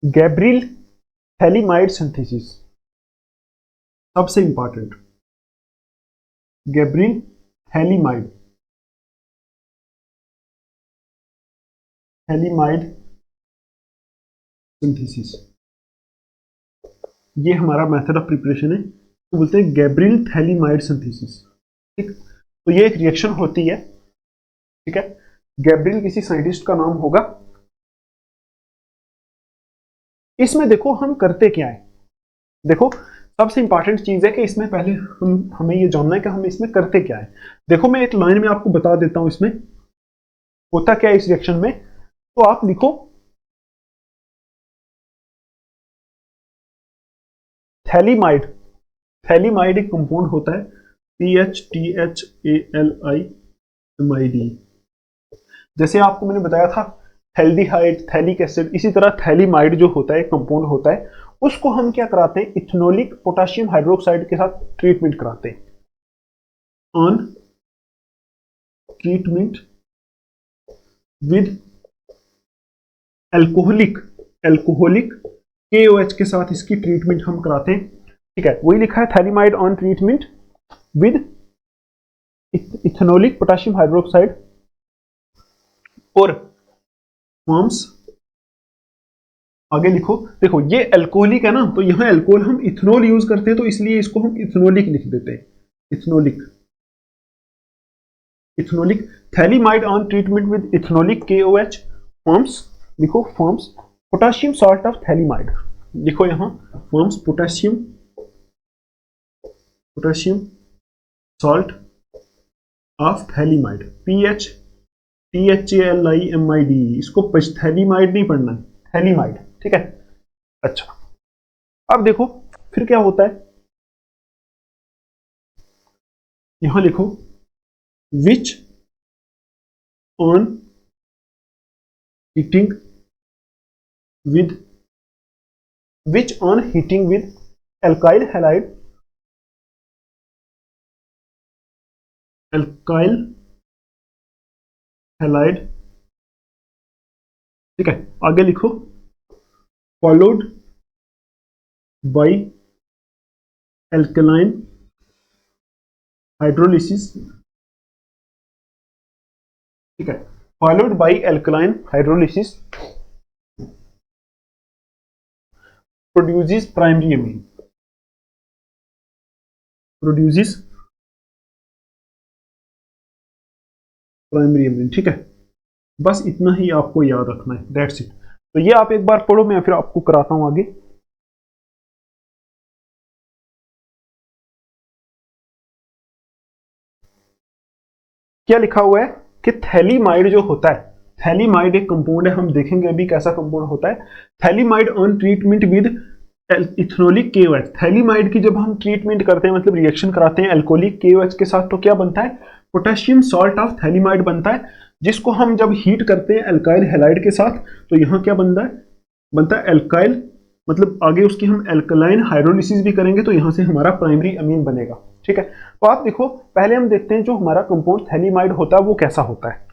गैब्रियल थैलीमाइड सिंथेसिस, सबसे important, Gabriel phthalimide, phthalimide synthesis, ये हमारा मेथड ऑफ प्रिपरेशन है, तो बोलते हैं गैब्रियल थैलीमाइड सिंथेसिस, ठीक। तो ये एक रिएक्शन होती है, ठीक है। गैब्रियल किसी साइंटिस्ट का नाम होगा। इसमें देखो हम करते क्या है, देखो सबसे इंपॉर्टेंट चीज है कि इसमें पहले हमें ये जानना है कि हम इसमें करते क्या है। देखो मैं एक लाइन में आपको बता देता हूं इसमें होता क्या है इस रिएक्शन में, तो आप लिखो थैलीमाइड। थैलीमाइड एक कंपाउंड होता है, PHTHALI जैसे आपको मैंने बताया था थैल्डिहाइड, थैलिक एसिड, इसी तरह थैलीमाइड जो होता है कंपाउंड होता है, उसको हम क्या कराते हैं, इथेनोलिक पोटेशियम हाइड्रोक्साइड के साथ ट्रीटमेंट कराते हैं, on treatment with alcoholic, alcoholic KOH के साथ इसकी ट्रीटमेंट हम कराते हैं, ठीक है। वही लिखा है phthalimide on treatment with ethanolic potassium hydroxide और फॉर्म्स, आगे लिखो, देखो ये एल्कोहलिक है ना, तो यहां एल्कोहल हम इथेनॉल यूज करते हैं, तो इसलिए इसको हम इथेनोलिक लिख देते हैं, ethanolic, ethanolic. Phthalimide on treatment with ethanolic KOH forms, लिखो forms potassium salt of phthalimide, लिखो यहां forms potassium, potassium salt of phthalimide, PHTHALIMID, इसको थैलीमाइड नहीं पढ़ना है, थैलीमाइड, ठीक है। अच्छा अब देखो फिर क्या होता है, यहां लिखो which on heating with, which on heating with alkyl halide, alkyl halide ठीक है, आगे लिखो फॉलोड बाय एल्कलाइन हाइड्रोलिसिस। ठीक है, followed by alkaline hydrolysis produces primary amine, produces primary amine. ठीक है, बस इतना ही आपको याद रखना है, दैट्स इट। तो ये आप एक बार पढ़ो, मैं फिर आपको कराता हूं आगे। क्या लिखा हुआ है कि थैलीमाइड जो होता है, थैलीमाइड एक कंपाउंड है, हम देखेंगे अभी कैसा कंपाउंड होता है। Phthalimide on treatment with ethanolic KOH, phthalimide की जब हम ट्रीटमेंट करते हैं मतलब रिएक्शन कराते हैं अल्कोहलिक KOH के साथ, तो क्या बनता है, पोटेशियम सॉल्ट ऑफ थैलीमाइड बनता है, जिसको हम जब हीट करते हैं अल्काइल हैलाइड के साथ, तो यहां क्या बनता है, बनता है अल्काइल, मतलब आगे उसकी हम अल्कलाइन हाइड्रोलिसिस भी करेंगे तो यहां से हमारा प्राइमरी अमीन बनेगा। ठीक है, तो आप देखो पहले हम देखते हैं जो हमारा कंपाउंड थैलीमाइड होता है वो कैसा होता है।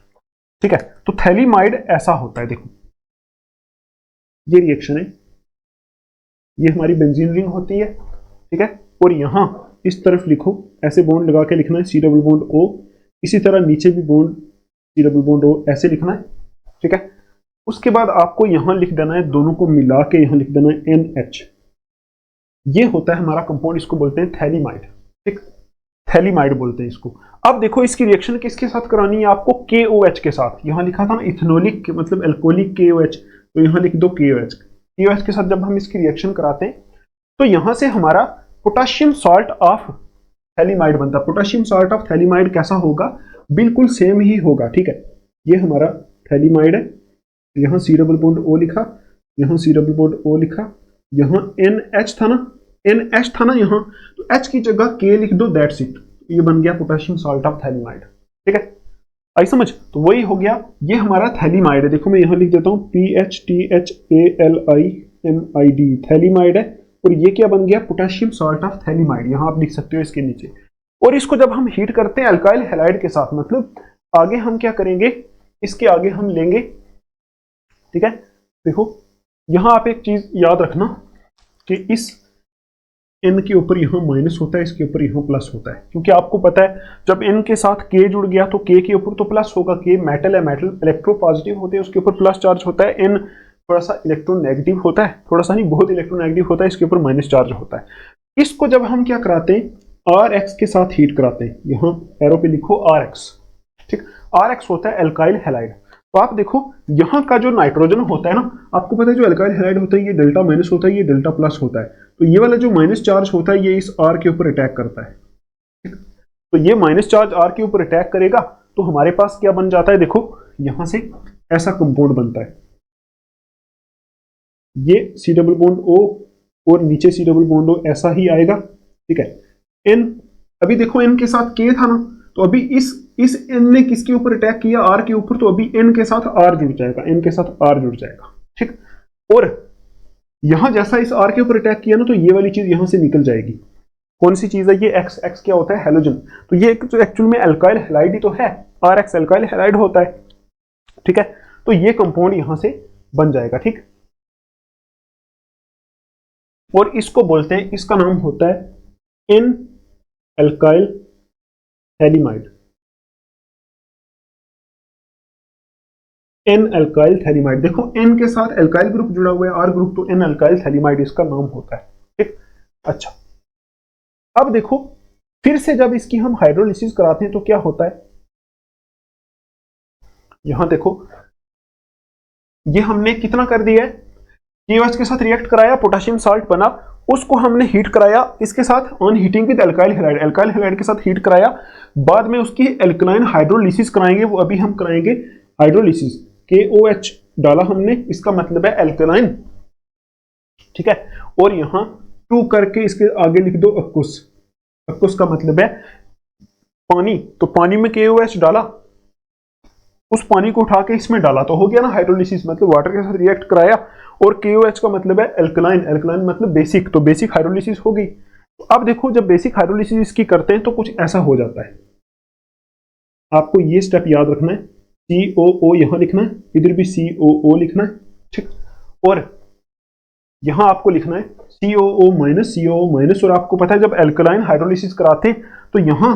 ठीक है, तो थैलीमाइड ऐसा होता है, देखो ये रिएक्शन है, ये हमारी बेंजीन रिंग होती है। ठीक है, और यहां इस तरफ लिखो, ऐसे बॉन्ड लगा के लिखना है C डबल बॉन्ड O, इसी तरह नीचे भी bond C double bond O ऐसे लिखना है। ठीक है, उसके बाद आपको यहां लिख देना है, दोनों को मिला के यहां लिख देना है NH। ये होता है हमारा कंपाउंड, इसको बोलते हैं थैलीमाइड। ठीक, थैलीमाइड बोलते हैं इसको। अब देखो इसकी रिएक्शन किसके साथ करानी है आपको, KOH के साथ। यहां लिखा था ना इथेनॉलिक मतलब अल्कोहलिक KOH, तो यहां लिख दो KOH। KOH के साथ जब हम इसकी रिएक्शन कराते हैं तो यहां से हमारा पोटेशियम सॉल्ट ऑफ थैलीमाइड बनता है। पोटेशियम सॉल्ट ऑफ थैलीमाइड कैसा होगा, बिल्कुल सेम ही होगा। ठीक है, ये हमारा थैलीमाइड है, यहां C डबल बॉन्ड O लिखा, यहां C डबल बॉन्ड O लिखा, यहां NH था ना, NH था ना यहां, तो H की जगह K लिख दो, दैट्स इट। ये बन गया पोटेशियम सॉल्ट ऑफ थैलीमाइड। ठीक है, आई समझ, तो वही हो गया, ये हमारा थैलीमाइड है। देखो मैं यहां लिख देता हूं PHTHALIMID, थैलीमाइड है, और ये क्या बन गया, पोटेशियम सॉल्ट ऑफ थैलीमाइड। यहां आप लिख सकते हो इसके नीचे। और इसको जब हम हीट करते हैं अल्काइल हैलाइड के साथ, मतलब आगे हम क्या करेंगे, इसके आगे हम लेंगे। ठीक है, देखो यहां आप एक चीज याद रखना कि इस N के ऊपर यहां माइनस होता है, इसके ऊपर यहां प्लस होता है, क्योंकि आपको पता है जब N के साथ K जुड़ गया तो K के ऊपर तो प्लस होगा। K मेटल है, मेटल इलेक्ट्रो पॉजिटिव होते हैं, उसके ऊपर प्लस चार्ज होता है। N थोड़ा सा इलेक्ट्रोनेगेटिव होता है, थोड़ा सा नहीं बहुत इलेक्ट्रोनेगेटिव होता है, इसके ऊपर माइनस चार्ज होता है। इसको जब हम क्या कराते हैं, RX के साथ हीट कराते हैं, यहां एरो पे लिखो RX। ठीक, RX होता है अल्काइल हैलाइड। तो आप देखो यहां का जो नाइट्रोजन होता है ना, आपको पता है जो अल्काइल हैलाइड होता है ये डेल्टा माइनस होता है, ये डेल्टा प्लस होता है। तो ये वाला जो माइनस चार्ज होता है ये इस R के ऊपर अटैक करता है। ठीक? तो ये माइनस चार्ज R के ऊपर अटैक करेगा तो हमारे पास क्या बन जाता है, देखो यहां से ऐसा कंपाउंड बनता है, ये C डबल बॉन्ड O और नीचे C डबल बॉन्ड O ऐसा ही आएगा। ठीक है, N, अभी देखो N के साथ K था ना, तो अभी इस N ने किसके ऊपर अटैक किया, R के ऊपर, तो अभी N के साथ R जुड़ जाएगा, N के साथ R जुड़ जाएगा। ठीक, और यहां जैसा इस R के ऊपर अटैक किया ना, तो ये वाली चीज यहां से निकल जाएगी। कौन सी चीज है ये, X। X क्या होता है, हेलोजन। तो ये एक्चुअल में अल्काइल हैलाइड ही तो है, RX अल्काइल हैलाइड होता है। ठीक है, तो ये कंपाउंड यहां से बन जाएगा। ठीक, और इसको बोलते हैं, इसका नाम होता है N alkyl phthalimide. N alkyl phthalimide, देखो N के साथ अल्काइल ग्रुप जुड़ा हुआ है, R ग्रुप, तो N अल्काइल थैलीमाइड इसका नाम होता है। ठीक, अच्छा अब देखो फिर से जब इसकी हम हाइड्रोलिसिस कराते हैं तो क्या होता है, यहां देखो ये हमने कितना कर दिया है, KOH के साथ रिएक्ट कराया, पोटेशियम साल्ट बना, उसको हमने हीट कराया इसके साथ on heating with alkyl halide, alkyl halide के साथ हीट कराया, बाद में उसकी अल्कलाइन हाइड्रोलिसिस कराएंगे, वो अभी हम कराएंगे हाइड्रोलिसिस। KOH डाला हमने, इसका मतलब है अल्कलाइन। ठीक है, और यहां 2 करके इसके आगे लिख दो अक्कुस। अक्कुस का मतलब है पानी, तो पानी में KOH डाला, उस पानी को उठा के इसमें डाला, तो हो गया ना हाइड्रोलिसिस, मतलब वाटर के साथ रिएक्ट कराया, और KOH का मतलब है अल्कलाइन, अल्कलाइन मतलब बेसिक, तो बेसिक हाइड्रोलिसिस हो गई। तो अब देखो जब बेसिक हाइड्रोलिसिस की करते हैं तो कुछ ऐसा हो जाता है, आपको ये स्टेप याद रखना है। COO यहाँ लिखना है, इधर भी COO लिखना है, ठीक। और यहाँ आपको लिखना है COO माइनस। और आपको पता है जब एल्कलाइन हाइड्रोलिसिस कराते हैं तो यहाँ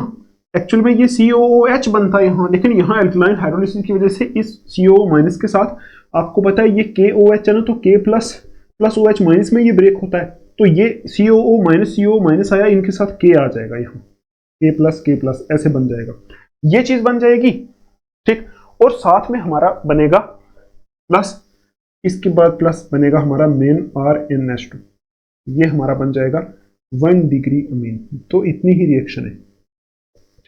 एक्चुअल में ये COOH बनता है यहाँ, लेकिन यहाँ एल्कलाइन हाइड्रोलिसिस की वजह से इस COO माइनस के साथ आपको पता है ये KOH है ना, तो K प्लस OH माइनस में ये ब्रेक होता है, तो ये COO माइनस आया, इनके साथ K आ जाएगा यहाँ, K प्लस ऐसे बन जाएगा, ये चीज बन जाएगी, ठीक। और साथ में हमारा बनेगा प्लस, इसके बाद प्लस बनेगा हमारा मेन RNH2, ये हमारा बन जाएगा 1 डिग्री अमीन। तो इतनी ही रिएक्शन है,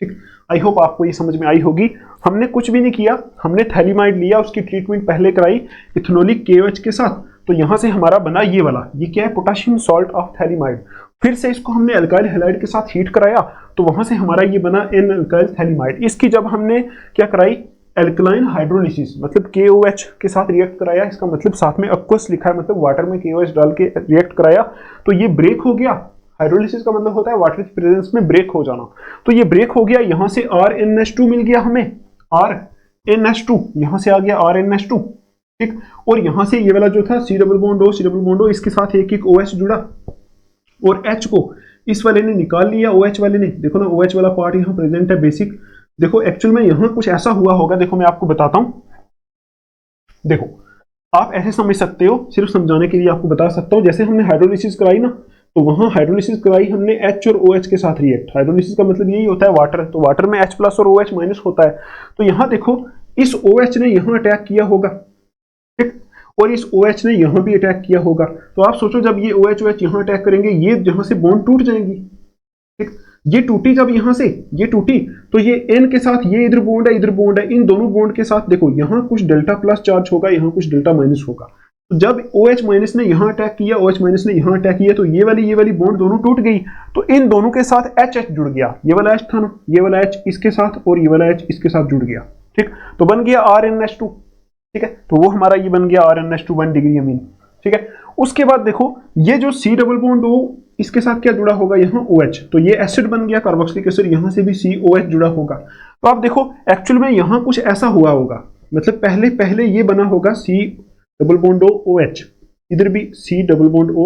ठीक। आई होप आपको ये समझ में आई होगी। हमने कुछ भी नहीं किया, हमने थैलीमाइड लिया, उसकी ट्रीटमेंट पहले कराई इथेनोलिक KOH के साथ, तो यहां से हमारा बना ये वाला, ये क्या है, पोटेशियम सॉल्ट ऑफ थैलीमाइड। फिर से इसको हमने अल्काइल हैलाइड के साथ हीट कराया, तो वहां से हमारा ये बना एन अल्काइल थैलीमाइड। इसकी जब हमने क्या कराई, एल्कलाइन हाइड्रोलिसिस, मतलब KOH के साथ रिएक्ट कराया, इसका मतलब साथ में अक्वस लिखा है, मतलब वाटर में KOH डाल के रिएक्ट कराया, तो ये ब्रेक हो गया। हाइड्रोलिसिस का मतलब होता है वाटर की प्रेजेंस में ब्रेक हो जाना, तो ये ब्रेक हो गया, यहां से RNH2 मिल गया हमें, RNH2 यहां से आ गया RNH2, ठीक। और यहां से ये वाला जो था C डबल बॉन्ड O, इसके साथ एक OH जुड़ा, और H को इस वाले ने निकाल लिया, OH वाले ने, देखो ना OH वाला पार्ट यहाँ प्रेजेंट है बेसिक। देखो एक्चुअल में यहाँ कुछ ऐसा हुआ होगा, देखो मैं आपको बताता हूं, देखो आप ऐसे समझ सकते हो, सिर्फ समझाने के लिए आपको बता सकता हूं, जैसे हमने हाइड्रोलिसिस कराई ना, तो वहां हाइड्रोलिसिस कराई हमने H और OH के साथ रिएक्ट, हाइड्रोलिसिस का मतलब यही होता है वाटर, तो वाटर में H प्लस और OH माइनस होता है, तो यहाँ देखो इस OH ने यहाँ अटैक किया होगा, ठीक, और इस OH ने यहाँ भी अटैक किया होगा, तो आप सोचो जब ये OH यहाँ अटैक करेंगे, ये यहाँ से बॉन्ड टूट जाएंगी, ठीक। ये टूटी, जब यहाँ से ये टूटी, तो ये N के साथ ये इधर बॉन्ड है, इधर बॉन्ड है, इन दोनों बॉन्ड के साथ देखो यहाँ कुछ डेल्टा प्लस चार्ज होगा, यहाँ कुछ डेल्टा माइनस होगा, तो जब OH माइनस ने यहाँ अटैक किया, OH माइनस ने यहाँ अटैक किया, तो ये वाली बॉन्ड दोनों टूट गई, तो इन दोनों के साथ HH जुड़ गया, ये वाला H था ना, ये वाला H इसके साथ और ये वाला H इसके साथ जुड़ गया, ठीक, तो बन गया RNH2, ठीक है, तो वो हमारा ये बन गया RNH2 1 डिग्री अमीन, ठीक है। उसके बाद देखो ये जो C डबल बॉन्ड O, इसके साथ क्या जुड़ा होगा, यहाँ OH, तो ये एसिड बन गया कार्बोक्सिलिक एसिड, यहाँ से भी COH जुड़ा होगा, तो आप देखो एक्चुअल में यहाँ कुछ ऐसा हुआ होगा, मतलब पहले ये बना होगा C double bond O OH, इधर भी C double bond O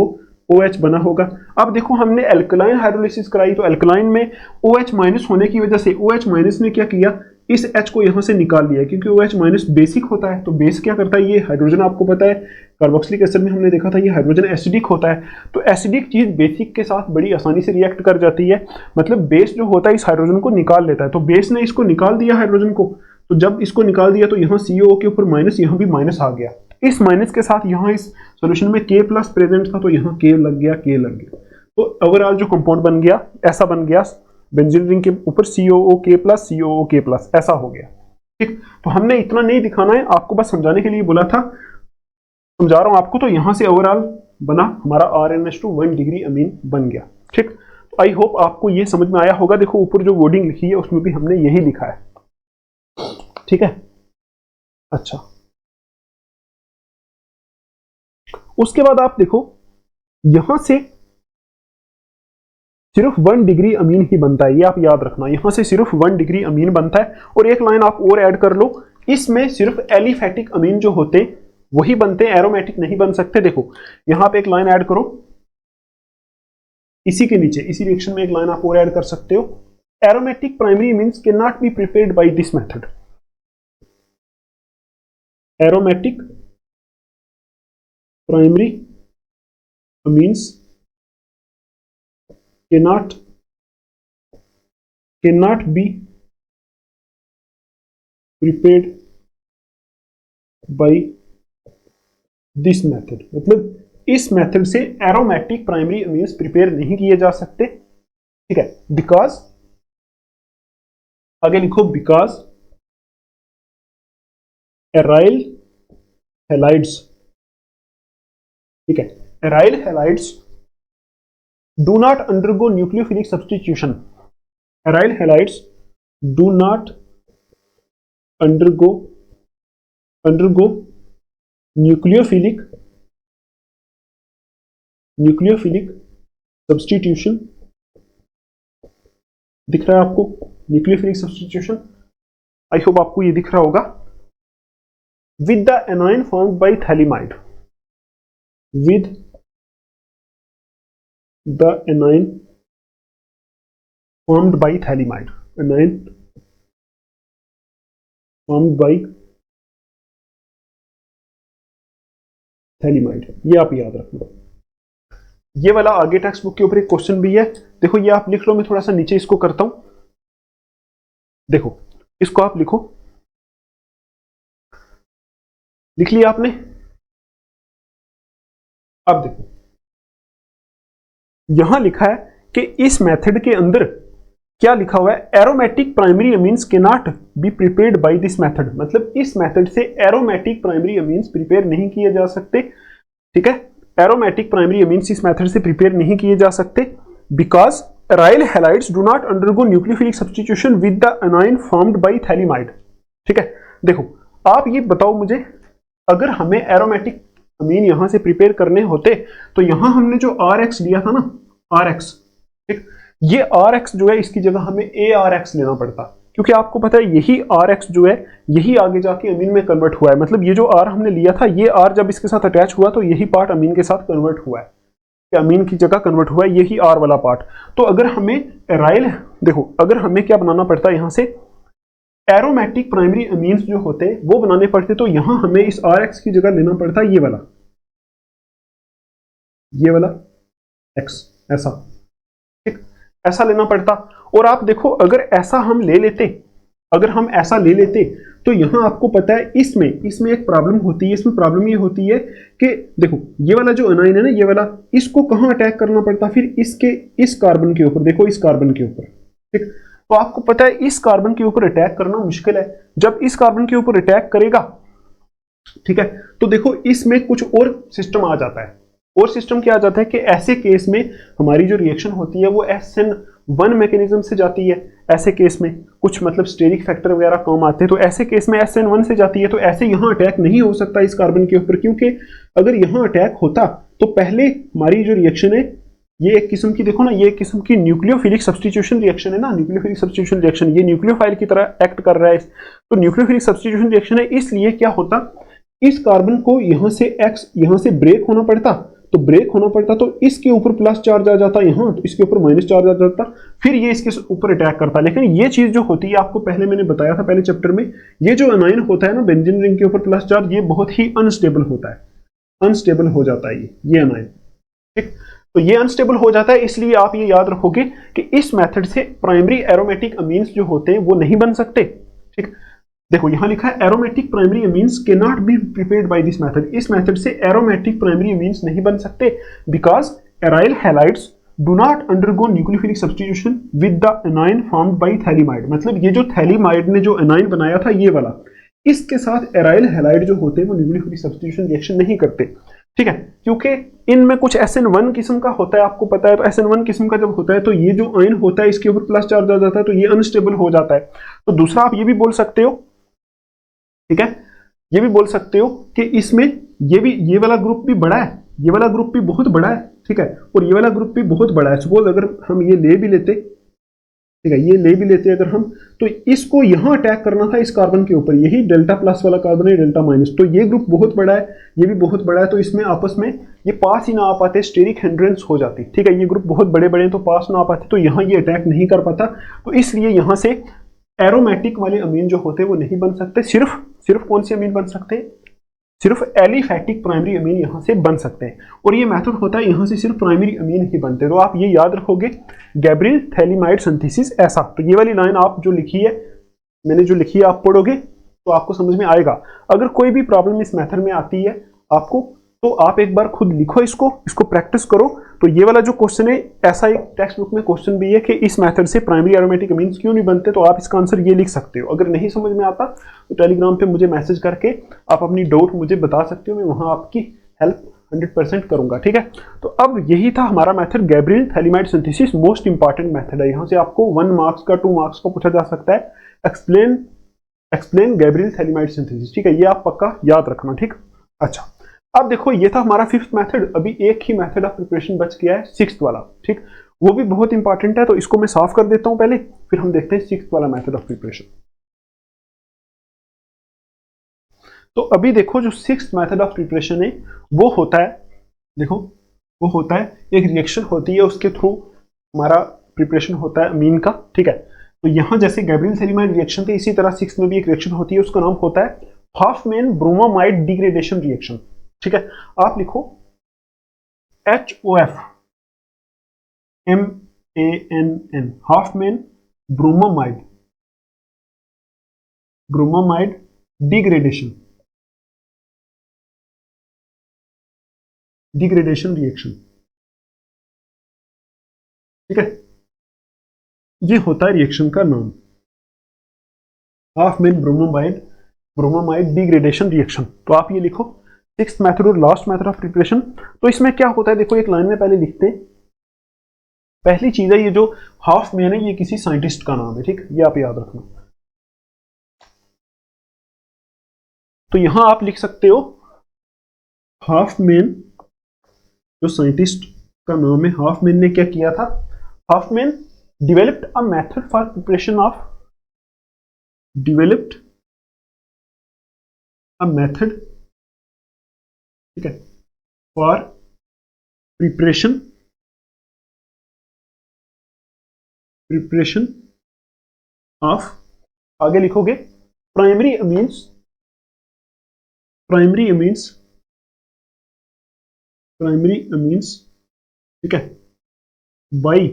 OH बना होगा। अब देखो हमने एल्कलाइन हाइड्रोलिसिस कराई, तो एल्कलाइन में OH माइनस होने की वजह से OH माइनस ने क्या किया, इस H को यहाँ से निकाल लिया, क्योंकि OH माइनस बेसिक होता है, तो बेस क्या करता है, ये हाइड्रोजन आपको पता है कार्बोक्सिलिक एसिड में हमने देखा था ये हाइड्रोजन एसिडिक होता है, तो एसिडिक चीज बेसिक के साथ बड़ी आसानी से रिएक्ट कर जाती है, मतलब बेस जो होता है इस हाइड्रोजन को निकाल लेता है, तो बेस ने इसको निकाल दिया हाइड्रोजन को, तो जब इसको निकाल दिया तो यहाँ CO के ऊपर माइनस, यहाँ भी माइनस आ गया, इस माइनस के साथ यहाँ इस सॉल्यूशन में K प्लस प्रेजेंट था, तो यहाँ K लग गया, तो ओवरऑल जो कंपाउंड बन गया ऐसा बन गया, बेंजीन रिंग के ऊपर COOK प्लस ऐसा हो गया, ठीक। तो हमने इतना नहीं दिखाना है आपको, बस समझाने के लिए बोला था, समझा रहा हूं आपको, तो यहां से ओवरऑल बना हमारा RNH2 1 डिग्री अमीन बन गया, ठीक। तो आई होप आपको ये समझ में आया होगा। देखो ऊपर जो वर्डिंग लिखी है उसमें भी हमने यही लिखा है, ठीक है। अच्छा, उसके बाद आप देखो यहां से सिर्फ 1 डिग्री अमीन ही बनता है, ये आप याद रखना, यहां से सिर्फ 1 डिग्री अमीन बनता है, और एक लाइन आप और ऐड कर लो, इसमें सिर्फ एलिफेटिक अमीन जो होते हैं वही बनते हैं, एरोमेटिक नहीं बन सकते। देखो यहां पे एक लाइन ऐड करो, इसी के नीचे इसी रिएक्शन में एक लाइन आप और ऐड कर सकते हो, aromatic primary amines can not be prepared by this method, aromatic primary amines cannot be prepared by this method, मतलब इस मेथड से एरोमेटिक प्राइमरी अमीन्स प्रिपेयर नहीं किए जा सकते, ठीक है। बिकॉज आगे लिखो, बिकॉज एराइल हैलाइड्स, ठीक है, aryl halides do not undergo nucleophilic substitution, aryl halides do not undergo nucleophilic substitution, दिख रहा है आपको न्यूक्लियोफिलिक सब्स्टिट्यूशन, आई होप आपको ये दिख रहा होगा, with the anion formed by thalidomide, with the anion formed by thalidomide, anion formed by thalidomide, ये आप याद रखना। ये वाला आगे टेक्स्ट बुक के ऊपर एक क्वेश्चन भी है, देखो ये आप लिख लो, मैं थोड़ा सा नीचे इसको करता हूं, देखो इसको आप लिखो, लिख लिया आपने। अब देखो यहां लिखा है कि इस मेथड के अंदर क्या लिखा हुआ है, एरोमेटिक प्राइमरी अमीन्स के not be prepared by this method, मतलब इस मेथड से एरोमेटिक प्राइमरी अमीन्स प्रिपेयर नहीं किए जा सकते, ठीक है, एरोमेटिक प्राइमरी अमीन्स इस मेथड से प्रिपेयर नहीं किए जा सकते, because aryl halides do not undergo nucleophilic substitution with the A9 formed by phthalimide. ठीक है, देखो आप ये बताओ मुझे, अगर हमें एरोमेटिक अमीन यहां से प्रिपेयर करने होते तो यहां हमने जो RX लिया था ना, RX, ठीक, ये RX जो है इसकी जगह हमें ARX लेना पड़ता, क्योंकि आपको पता है यही RX जो है यही आगे जाके अमीन में कन्वर्ट हुआ है, मतलब ये जो R हमने लिया था ये R जब इसके साथ अटैच हुआ तो यही पार्ट अमीन के साथ कन्वर्ट हुआ है, अमीन की जगह कन्वर्ट हुआ है यही R वाला पार्ट। तो अगर हमें एराइल, देखो अगर हमें क्या बनाना पड़ता है, यहां से एरोमेटिक प्राइमरी अमीन्स जो होते वो बनाने पड़ते, तो यहां हमें इस RX की जगह लेना पड़ता ये वाला X, ऐसा, ठीक, ऐसा लेना पड़ता। और आप देखो अगर ऐसा हम ले लेते, अगर हम ऐसा ले लेते तो यहां आपको पता है इसमें एक प्रॉब्लम होती है, इसमें प्रॉब्लम ये होती है कि देखो ये वाला जो अनाइन है ना, ये वाला, इसको कहां अटैक करना पड़ता, फिर इसके इस कार्बन के ऊपर, देखो इस कार्बन के ऊपर, ठीक, तो आपको पता है इस कार्बन के ऊपर अटैक करना मुश्किल है, जब इस कार्बन के ऊपर अटैक करेगा, ठीक है, तो देखो इसमें कुछ और सिस्टम आ जाता है, और सिस्टम क्या आ जाता है कि ऐसे केस में हमारी जो रिएक्शन होती है वो SN1 मैकेनिज्म से जाती है, ऐसे केस में कुछ मतलब स्टेरिक फैक्टर वगैरह काम आते हैं, तो ऐसे केस में SN1 से जाती है, तो ऐसे यहां अटैक नहीं हो सकता इस कार्बन के ऊपर, क्योंकि अगर यहां अटैक होता तो पहले हमारी जो रिएक्शन है ये एक किस्म की, देखो ना ये एक किस्म की न्यूक्लियोफिलिक सब्स्टिट्यूशन रिएक्शन है ना, न्यूक्लियोफिलिक सब्स्टिट्यूशन रिएक्शन, ये न्यूक्लियोफाइल की तरह एक्ट कर रहा है, तो न्यूक्लियोफिलिक सब्स्टिट्यूशन रिएक्शन है, इसलिए क्या होता, इस कार्बन को यहां से X यहां से ब्रेक होना पड़ता, तो ब्रेक होना पड़ता तो इसके ऊपर प्लस चार्ज आ जाता यहां, तो इसके ऊपर माइनस चार्ज आ जाता, फिर ये इसके ऊपर अटैक करता। लेकिन ये चीज जो होती है आपको पहले मैंने बताया था पहले चैप्टर में, ये जो अनाइन होता है ना बेंजीन रिंग के ऊपर प्लस चार्ज, ये बहुत ही अनस्टेबल होता है, अनस्टेबल हो जाता है ये अनाइन, ठीक, तो ये अनस्टेबल हो जाता है, इसलिए आप ये याद रखोगे कि इस मेथड से प्राइमरी एरोमेटिक अमीन्स जो होते हैं वो नहीं बन सकते, ठीक, देखो यहां लिखा है aromatic primary amines can not be prepared by this method, इस मेथड से एरोमेटिक प्राइमरी अमीन्स नहीं बन सकते, because aryl halides do not undergo nucleophilic substitution with the A9 formed by phthalimide, मतलब ये जो थैलिमाइड ने जो एनाइन बनाया था ये वाला, इसके साथ एराइल हैलाइड जो होते हैं वो न्यूक्लियोफिलिक सब्स्टिट्यूशन रिएक्शन नहीं करते, ठीक है, क्योंकि इनमें कुछ SN1 किस्म का होता है, आपको पता है, तो SN1 किस्म का जब होता है तो ये जो आयन होता है इसके ऊपर प्लस चार्ज आ जाता है, तो ये अनस्टेबल हो जाता है। तो दूसरा आप ये भी बोल सकते हो, ठीक है, ये भी बोल सकते हो कि इसमें ये वाला ग्रुप भी बड़ा है, ये वाला ग्रुप भी बहुत बड़ा है, ठीक है, और ये वाला ग्रुप भी बहुत बड़ा है, सपोज अगर हम ये ले भी लेते, ठीक है, ये ले भी लेते अगर हम, तो इसको यहां अटैक करना था इस कार्बन के ऊपर, यही डेल्टा प्लस वाला कार्बन है, डेल्टा माइनस, तो ये ग्रुप बहुत बड़ा है, ये भी बहुत बड़ा है, तो इसमें आपस में ये पास ही ना आ पाते, स्टेरिक हिंड्रेंस हो जाती, ठीक है, ये ग्रुप बहुत बड़े बड़े हैं तो पास ना आ पाते, तो यहां ये अटैक नहीं कर पाता, तो इसलिए यहां से एरोमेटिक वाले अमीन जो होते हैं वो नहीं बन सकते, सिर्फ कौन से अमीन बन सकते हैं, सिर्फ एलिफैटिक प्राइमरी अमीन यहां से बन सकते हैं, और ये मेथड होता है यहां से सिर्फ प्राइमरी अमीन ही बनते हैं, तो आप ये याद रखोगे गैब्रियल थैलिमाइड सिंथेसिस ऐसा, तो ये वाली लाइन आप जो लिखी है, मैंने जो लिखी है आप पढ़ोगे तो आपको समझ में आएगा। अगर कोई भी प्रॉब्लम इस मेथड में आती है आपको, तो आप एक बार खुद लिखो, इसको प्रैक्टिस करो, तो ये वाला जो क्वेश्चन है ऐसा एक टेक्स्ट बुक में क्वेश्चन भी है कि इस मेथड से प्राइमरी एरोमेटिक अमीन्स क्यों नहीं बनते, तो आप इसका आंसर ये लिख सकते हो। अगर नहीं समझ में आता तो टेलीग्राम पे मुझे मैसेज करके आप अपनी डाउट मुझे बता सकते हो, मैं वहां आपकी हेल्प 100% करूंगा, ठीक है। तो अब यही था हमारा method Gabriel phthalimide synthesis, most important method है, यहां से आपको 1 मार्क्स का 2 मार्क्स का पूछा जा सकता है, एक्सप्लेन गैब्रियल थैलिमाइड सिंथेसिस, ठीक है, ये आप पक्का याद रखना, ठीक। अच्छा, अब देखो ये था हमारा 5th मेथड, अभी एक ही मेथड ऑफ प्रिपरेशन बच गया है 6th वाला, ठीक, वो भी बहुत इंपॉर्टेंट है, तो इसको मैं साफ कर देता हूं पहले, फिर हम देखते हैं 6th वाला मेथड ऑफ प्रिपरेशन। तो अभी देखो जो सिक्स्थ मेथड ऑफ प्रिपरेशन है वो होता है, देखो वो होता है एक रिएक्शन होती है, उसके थ्रू हमारा प्रिपरेशन होता है अमीन का, ठीक है। तो यहाँ जैसे गैब्रियल सेलीमाइड रिएक्शन थे, इसी तरह सिक्स में भी एक रिएक्शन होती है, उसका नाम होता है हॉफमैन ब्रोमोमाइड डिग्रेडेशन रिएक्शन, ठीक है। आप लिखो HOF MANN Hoffmann bromamide degradation reaction, ठीक है। ये होता है रिएक्शन का नाम हॉफमैन ब्रोमोमाइड डिग्रेडेशन रिएक्शन। तो आप ये लिखो सिक्स्थ मेथड और लास्ट मेथड ऑफ प्रिपरेशन। तो इसमें क्या होता है, देखो एक लाइन में पहले लिखते हैं। पहली चीज है ये जो हॉफमैन है ये किसी साइंटिस्ट का नाम है, ठीक, ये आप याद रखना। तो यहां आप लिख सकते हो हॉफमैन, जो साइंटिस्ट का नाम है, हॉफमैन ने क्या किया था, Hofmann developed a method for preparation of ठीक है, फॉर प्रिपरेशन ऑफ, आगे लिखोगे प्राइमरी अमीन्स ठीक है, by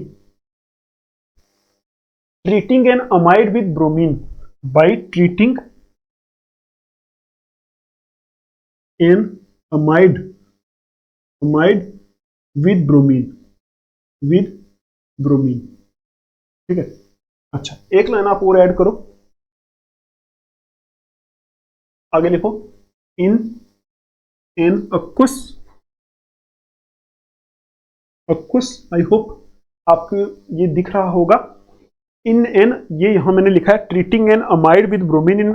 treating an amide with bromine, by treating an amide with bromine, ठीक है। अच्छा, एक लाइन आप और ऐड करो, आगे लिखो इन एन अक्वस, आई होप आपको ये दिख रहा होगा। इन एन, ये यहां मैंने लिखा है treating an amide with bromine in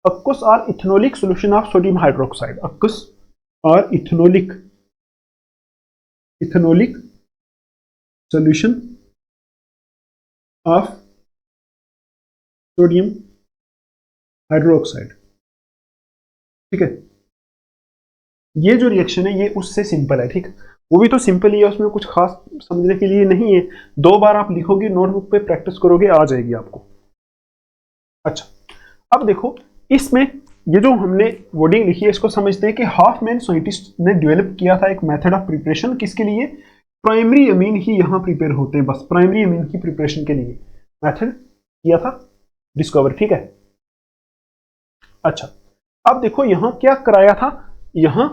aqueous और ethanolic solution of sodium hydroxide, aqueous और ethanolic solution of sodium hydroxide, ठीक है। ये जो रिएक्शन है ये उससे सिंपल है, ठीक, वो भी तो सिंपल ही है, उसमें कुछ खास समझने के लिए नहीं है। 2 बार आप लिखोगे, नोटबुक पे प्रैक्टिस करोगे, आ जाएगी आपको। अच्छा, अब देखो इसमें ये जो हमने वर्डिंग लिखी है इसको समझते हैं कि हॉफमैन साइंटिस्ट ने डेवलप किया था एक मेथड ऑफ प्रिपरेशन, किसके लिए, प्राइमरी अमीन ही यहां प्रिपेयर होते हैं, बस प्राइमरी अमीन की प्रिपरेशन के लिए मेथड किया था डिस्कवर, ठीक है। अच्छा, अब देखो यहां क्या कराया था, यहां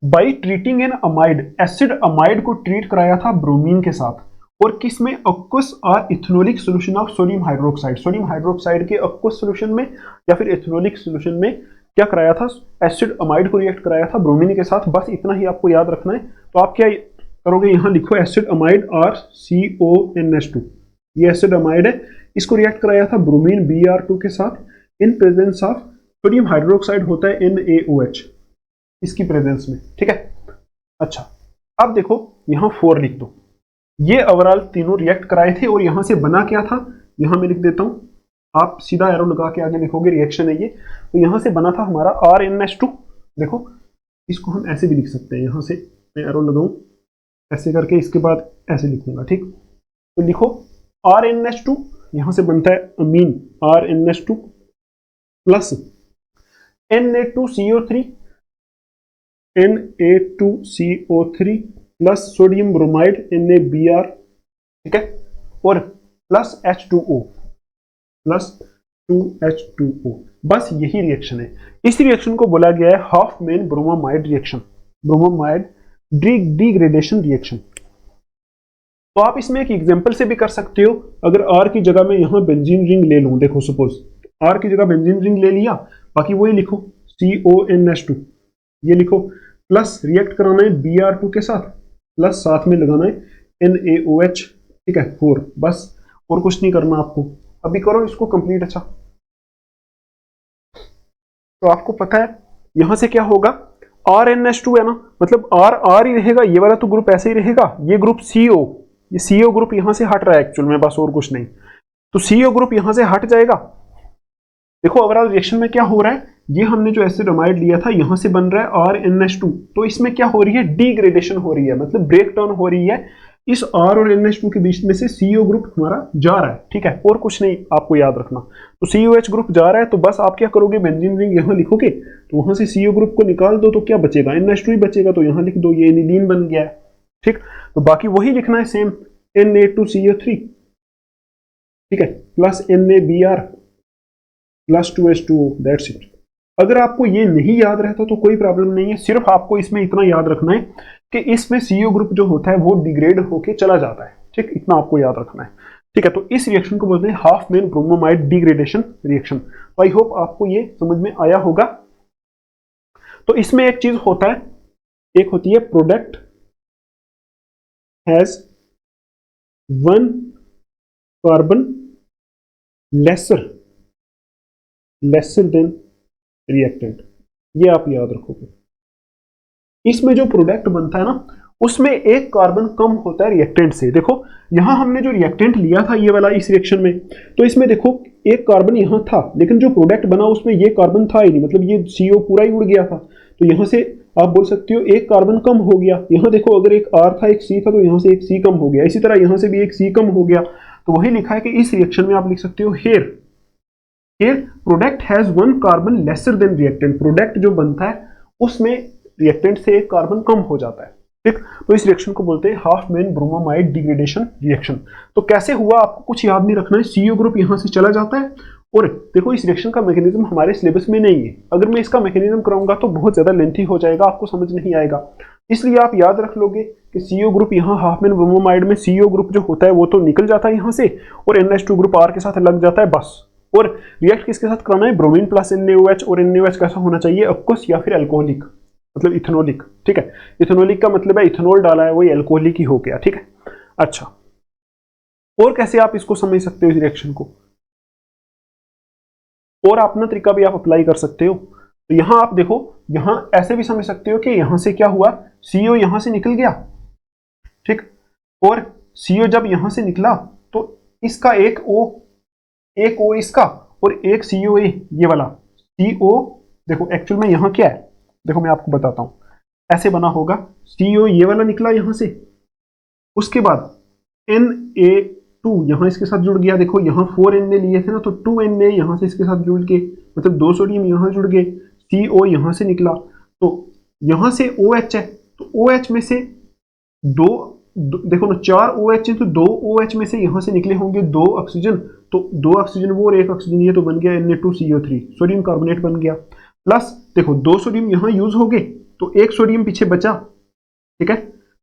by treating an amide, acid amide को ट्रीट कराया था ब्रोमीन के साथ, और किस में, अक्वस और ethanolic solution of sodium hydroxide, sodium hydroxide के अक्वस सॉल्यूशन में या फिर इथेनोलिक सॉल्यूशन में क्या कराया था, एसिड अमाइड को रिएक्ट कराया था ब्रोमीन के साथ, बस इतना ही आपको याद रखना है। तो आप क्या करोगे, यहां लिखो एसिड अमाइड और CONH2, ये एसिड अमाइड है, इसको रिएक्ट कराया था ब्रोमीन Br2 के साथ इन प्रेजेंस ऑफ सोडियम हाइड्रोक्साइड होता है NaOH, इसकी प्रेजेंस में, ठीक है। अच्छा, अब देखो यहां 4 लिख दो, ये ओवरऑल तीनों रिएक्ट कराए थे और यहां से बना क्या था, यहां मैं लिख देता हूं, आप सीधा एरो लगा के आगे लिखोगे रिएक्शन है ये। तो यहां से बना था हमारा RNH2, देखो इसको हम ऐसे भी लिख सकते हैं, यहां से मैं एरो लगाऊं ऐसे करके, इसके बाद ऐसे लिखूंगा, ठीक। तो लिखो RNH2, यहां से बनता है अमीन RNH2 plus Na2CO3 plus sodium bromide NaBr, ठीक है, और प्लस H2O, बस यही रिएक्शन है। इस रिएक्शन को बोला गया है Hoffmann bromamide reaction, bromamide degradation reaction. तो आप इसमें एक एग्जांपल से भी कर सकते हो, अगर R की जगह में यहां बेंजीन रिंग ले लूं, देखो सपोज R की जगह बेंजीन रिंग ले लिया, बाकी वही लिखो CONH2, ये लिखो, प्लस रिएक्ट कराना है Br2 के साथ, प्लस साथ में लगाना है NaOH, ठीक है, 4, बस और कुछ नहीं करना आपको। अभी करो इसको कंप्लीट। अच्छा, तो आपको पता है यहां से क्या होगा, RNH2 है ना, मतलब R ही रहेगा, ये वाला तो ग्रुप ऐसे ही रहेगा, ये ग्रुप CO, ये CO ग्रुप यहां से हट रहा है एक्चुअल में, बस और कुछ नहीं। तो CO ग्रुप यहां से हट जाएगा, देखो ओवरऑल रिएक्शन में क्या हो रहा है, ये हमने जो एसिडोमाइड लिया था यहां से बन रहा है RNH2, तो इसमें क्या हो रही है, डिग्रेडेशन हो रही है, मतलब ब्रेक डाउन हो रही है। इस R और NH2 के बीच में से CO ग्रुप हमारा जा रहा है, ठीक है, और कुछ नहीं आपको याद रखना। तो COH ग्रुप जा रहा है, तो बस आप क्या करोगे, बेंजीन रिंग यहाँ लिखोगे, तो वहां से CO ग्रुप को निकाल दो, तो क्या बचेगा, NH2 ही बचेगा, तो यहाँ लिख दो, ये एनिलीन बन गया है। ठीक, तो बाकी वही लिखना है सेम, Na2CO3, ठीक है, plus NaBr plus 2H2O, that's it. अगर आपको ये नहीं याद रहता तो कोई प्रॉब्लम नहीं है, सिर्फ आपको इसमें इतना याद रखना है कि इसमें CO ग्रुप जो होता है वो डिग्रेड होके चला जाता है, ठीक, इतना आपको याद रखना है। ठीक है, तो इस रिएक्शन को बोलते हैं half main bromamide degradation reaction. तो आई होप आपको ये समझ में आया होगा। तो इसमें एक चीज होता है, एक होती है product has 1 carbon lesser than reactant, ये आप याद रखोगे। इसमें जो प्रोडक्ट बनता है ना, उसमें एक कार्बन कम होता है रिएक्टेंट से। देखो यहां हमने जो रिएक्टेंट लिया था ये वाला इस रिएक्शन में, तो इसमें देखो एक कार्बन यहां था, लेकिन जो प्रोडक्ट बना उसमें ये कार्बन था ही नहीं, मतलब ये CO पूरा ही उड़ गया था। तो यहां से आप बोल सकते हो एक कार्बन कम हो गया। यहां देखो अगर एक R था एक C था, तो यहां से एक C कम हो गया, इसी तरह यहां से भी एक C कम हो गया। तो वही लिखा है कि इस रिएक्शन में आप लिख सकते हो here product has 1 carbon lesser than reactant, product जो बनता है उसमें रिएक्टेंट से एक कार्बन कम हो जाता है। ठीक, तो इस रिएक्शन को बोलते हैं half main bromamide degradation reaction. तो कैसे हुआ आपको कुछ याद नहीं रखना है, CO ग्रुप यहां से चला जाता है। और देखो इस रिएक्शन का मैकेनिज्म हमारे सिलेबस में नहीं है, अगर मैं इसका मैकेनिज्म कराऊंगा तो बहुत ज्यादा लेंथी हो जाएगा, आपको समझ नहीं आएगा। इसलिए आप याद रख लोगे कि CO ग्रुप यहाँ हाफ मेन ब्रोमोमाइड में CO ग्रुप जो होता है वो तो निकल जाता है यहाँ से, और NH2 ग्रुप R के साथ लग जाता है बस। और रिएक्ट किसके साथ कराना है, ब्रोमीन प्लस NaOH, और NaOH कैसा होना चाहिए, अक्वस या फिर अल्कोहलिक, मतलब इथेनोलिक। ठीक है, इथेनोलिक का मतलब है इथेनॉल डाला है, वही अल्कोहलिक ही हो गया। ठीक है, अच्छा, और कैसे आप इसको समझ सकते हो इस रिएक्शन को, और अपना तरीका भी आप अप्लाई कर सकते हो। तो यहां आप देखो, यहां ऐसे भी समझ सकते हो कि यहां से क्या हुआ, CO यहां से निकल गया, ठीक, और CO जब यहां से निकला तो इसका एक O इसका, और एक COA ये वाला CO। देखो एक्चुअल में यहां क्या है, देखो मैं आपको बताता हूं, ऐसे बना होगा, CO ये वाला निकला यहां से, उसके बाद Na2 यहां इसके साथ जुड़ गया। देखो यहां 4 Na लिए थे ना, तो 2 Na यहां से इसके साथ जुड़ के, मतलब 2 सोडियम यहां जुड़ गए, CO यहां से निकला, तो यहां से OH है, तो OH में से देखो ना 4 OH है, तो 2 OH में से यहां से निकले होंगे 2 ऑक्सीजन, तो 2 ऑक्सीजन वो और 1 ऑक्सीजन ये, तो बन गया Na2CO3, सोडियम कार्बोनेट बन गया। प्लस देखो 2 सोडियम यहां यूज हो गए, तो 1 सोडियम पीछे बचा। ठीक है,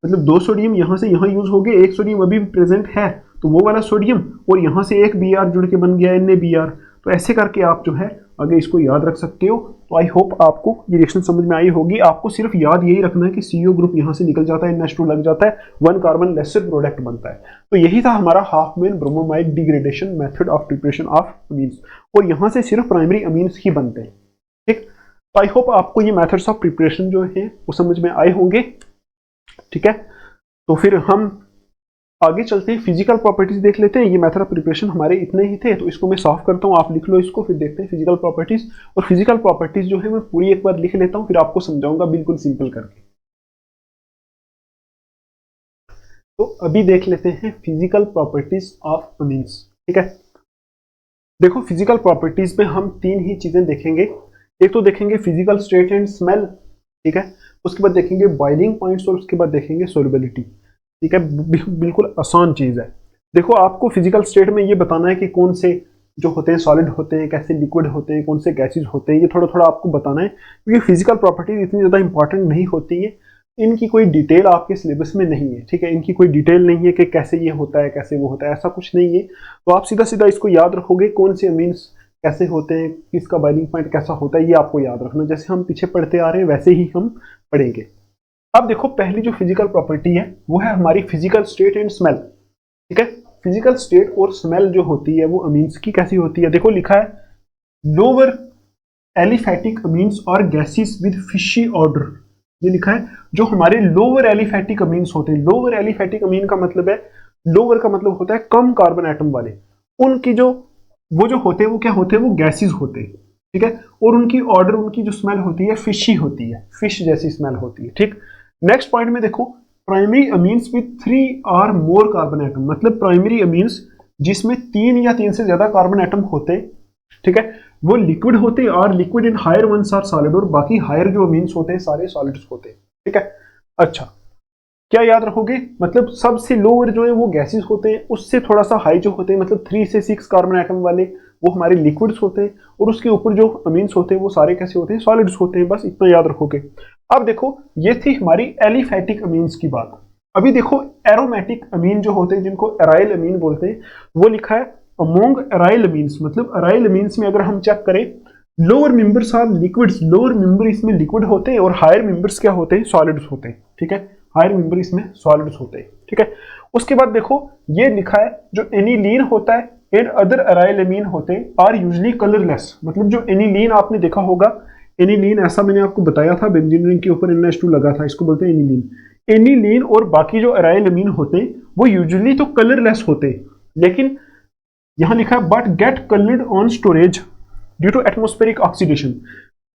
मतलब 2 सोडियम यहां से यहां यूज हो गए, 1 सोडियम अभी प्रेजेंट है, तो वो वाला सोडियम, और यहां से एक Br जुड़ के बन गया NaBr। तो ऐसे करके आप जो है आगे इसको याद रख सकते हो। तो आई होप आपको ये रिएक्शन समझ में आई होगी। आपको सिर्फ याद यही रखना है कि CO ग्रुप यहां से निकल जाता है, NH2 लग जाता है, 1 कार्बन लेसर प्रोडक्ट बनता है। तो यही था हमारा half main bromamide degradation method of preparation of amines, और यहां से सिर्फ प्राइमरी अमीन्स ही बनते हैं। ठीक, तो आई होप आपको ये मेथड्स ऑफ प्रिपरेशन जो है वो समझ में आए होंगे। ठीक है, तो फिर हम आगे चलते हैं, फिजिकल प्रॉपर्टीज देख लेते हैं। ये मेथड ऑफ प्रिपरेशन हमारे इतने ही थे, तो इसको मैं सॉल्व करता हूँ, आप लिख लो इसको, फिर देखते हैं फिजिकल प्रॉपर्टीज। और फिजिकल प्रॉपर्टीज जो है मैं पूरी एक बार लिख लेता हूँ, फिर आपको समझाऊंगा बिल्कुल सिंपल करके। तो अभी देख लेते हैं फिजिकल प्रॉपर्टीज ऑफ अमीन्स। ठीक है, देखो फिजिकल प्रॉपर्टीज में हम 3 ही चीजें देखेंगे। एक तो देखेंगे फिजिकल स्टेट एंड स्मेल, ठीक है, उसके बाद देखेंगे बॉइलिंग पॉइंट्स, और उसके बाद देखेंगे सोलबिलिटी। ठीक है, बिल्कुल आसान चीज है। देखो आपको फिजिकल स्टेट में ये बताना है कि कौन से जो होते हैं सॉलिड होते हैं, कैसे लिक्विड होते हैं, कौन से गैसेज होते हैं, ये थोड़ा थोड़ा आपको बताना है, क्योंकि फिजिकल प्रॉपर्टीज इतनी ज्यादा इंपॉर्टेंट नहीं होती है, इनकी कोई डिटेल आपके सिलेबस में नहीं है। ठीक है, इनकी कोई डिटेल नहीं है कि कैसे ये होता है कैसे वो होता है, ऐसा कुछ नहीं है। तो आप सीधा सीधा इसको याद रखोगे, कौन से अमीन्स कैसे होते हैं, किसका बॉइलिंग पॉइंट कैसा होता है, ये आपको याद रखना। जैसे हम पीछे पढ़ते आ रहे हैं वैसे ही हम पढ़ेंगे। अब देखो पहली जो फिजिकल प्रॉपर्टी है वो है हमारी फिजिकल स्टेट एंड स्मेल। ठीक है, फिजिकल स्टेट और स्मेल जो होती है वो अमीन्स की कैसी होती है। देखो लिखा है लोअर एलिफैटिक अमीन्स और गैसेस विद फिशी ऑर्डर, ये लिखा है जो हमारे लोअर एलिफैटिक अमीन्स होते हैं। लोअर एलिफैटिक अमीन का मतलब है, लोअर का मतलब होता है कम कार्बन एटम वाले, उनकी जो वो जो होते हैं वो क्या होते हैं, वो गैसेस होते हैं, ठीक है। और उनकी ऑर्डर, उनकी जो स्मेल होती है फिशी होती है, फिश जैसी स्मेल होती है, ठीक। नेक्स्ट पॉइंट में देखो, प्राइमरी अमीन्स विद 3 और मोर कार्बन एटम, मतलब प्राइमरी अमीन्स जिसमें 3 या 3 से ज्यादा कार्बन एटम होते, ठीक है, वो लिक्विड होते और liquid in higher ones are solid, और बाकी हायर जो अमीन्स होते हैं सारे सॉलिड्स होते हैं, ठीक है। अच्छा, क्या याद रखोगे, मतलब सबसे लोअर जो है वो गैसेस होते हैं, उससे थोड़ा सा हाई जो होते हैं मतलब 3 से 6 कार्बन एटम वाले वो हमारे लिक्विड्स होते हैं, और उसके ऊपर जो अमीन्स होते हैं वो सारे कैसे होते हैं, सॉलिड्स होते हैं, बस इतना याद रखोगे। अब देखो, ये थी हमारी एलिफैटिक अमीन्स की बात। अभी देखो एरोमेटिक अमीन जो होते हैं, जिनको एराइल अमीन बोलते हैं, वो लिखा है अमोंग एराइल अमीन्स, मतलब एराइल अमीन्स में अगर हम चेक करें, lower members are liquids, lower member इसमें लिक्विड होते हैं, और हायर मेंबर्स क्या होते हैं, सॉलिड्स होते हैं, ठीक है। हायर मेंबर इसमें सॉलिड्स होते हैं, ठीक है। उसके बाद देखो, ये लिखा है जो एनिलीन होता है एंड अदर एराइल अमीन होते हैं आर यूजुअली कलरलेस, मतलब जो एनिलीन आपने देखा होगा, एनिलीन ऐसा मैंने आपको बताया था, बेंजीन रिंग के ऊपर NH2 लगा था, इसको बोलते हैं एनिलीन। एनिलीन और बाकी जो एराइल अमीन होते हैं वो यूजुअली तो कलरलेस होते हैं, लेकिन यहां लिखा है but get coloured on storage due to atmospheric oxidation.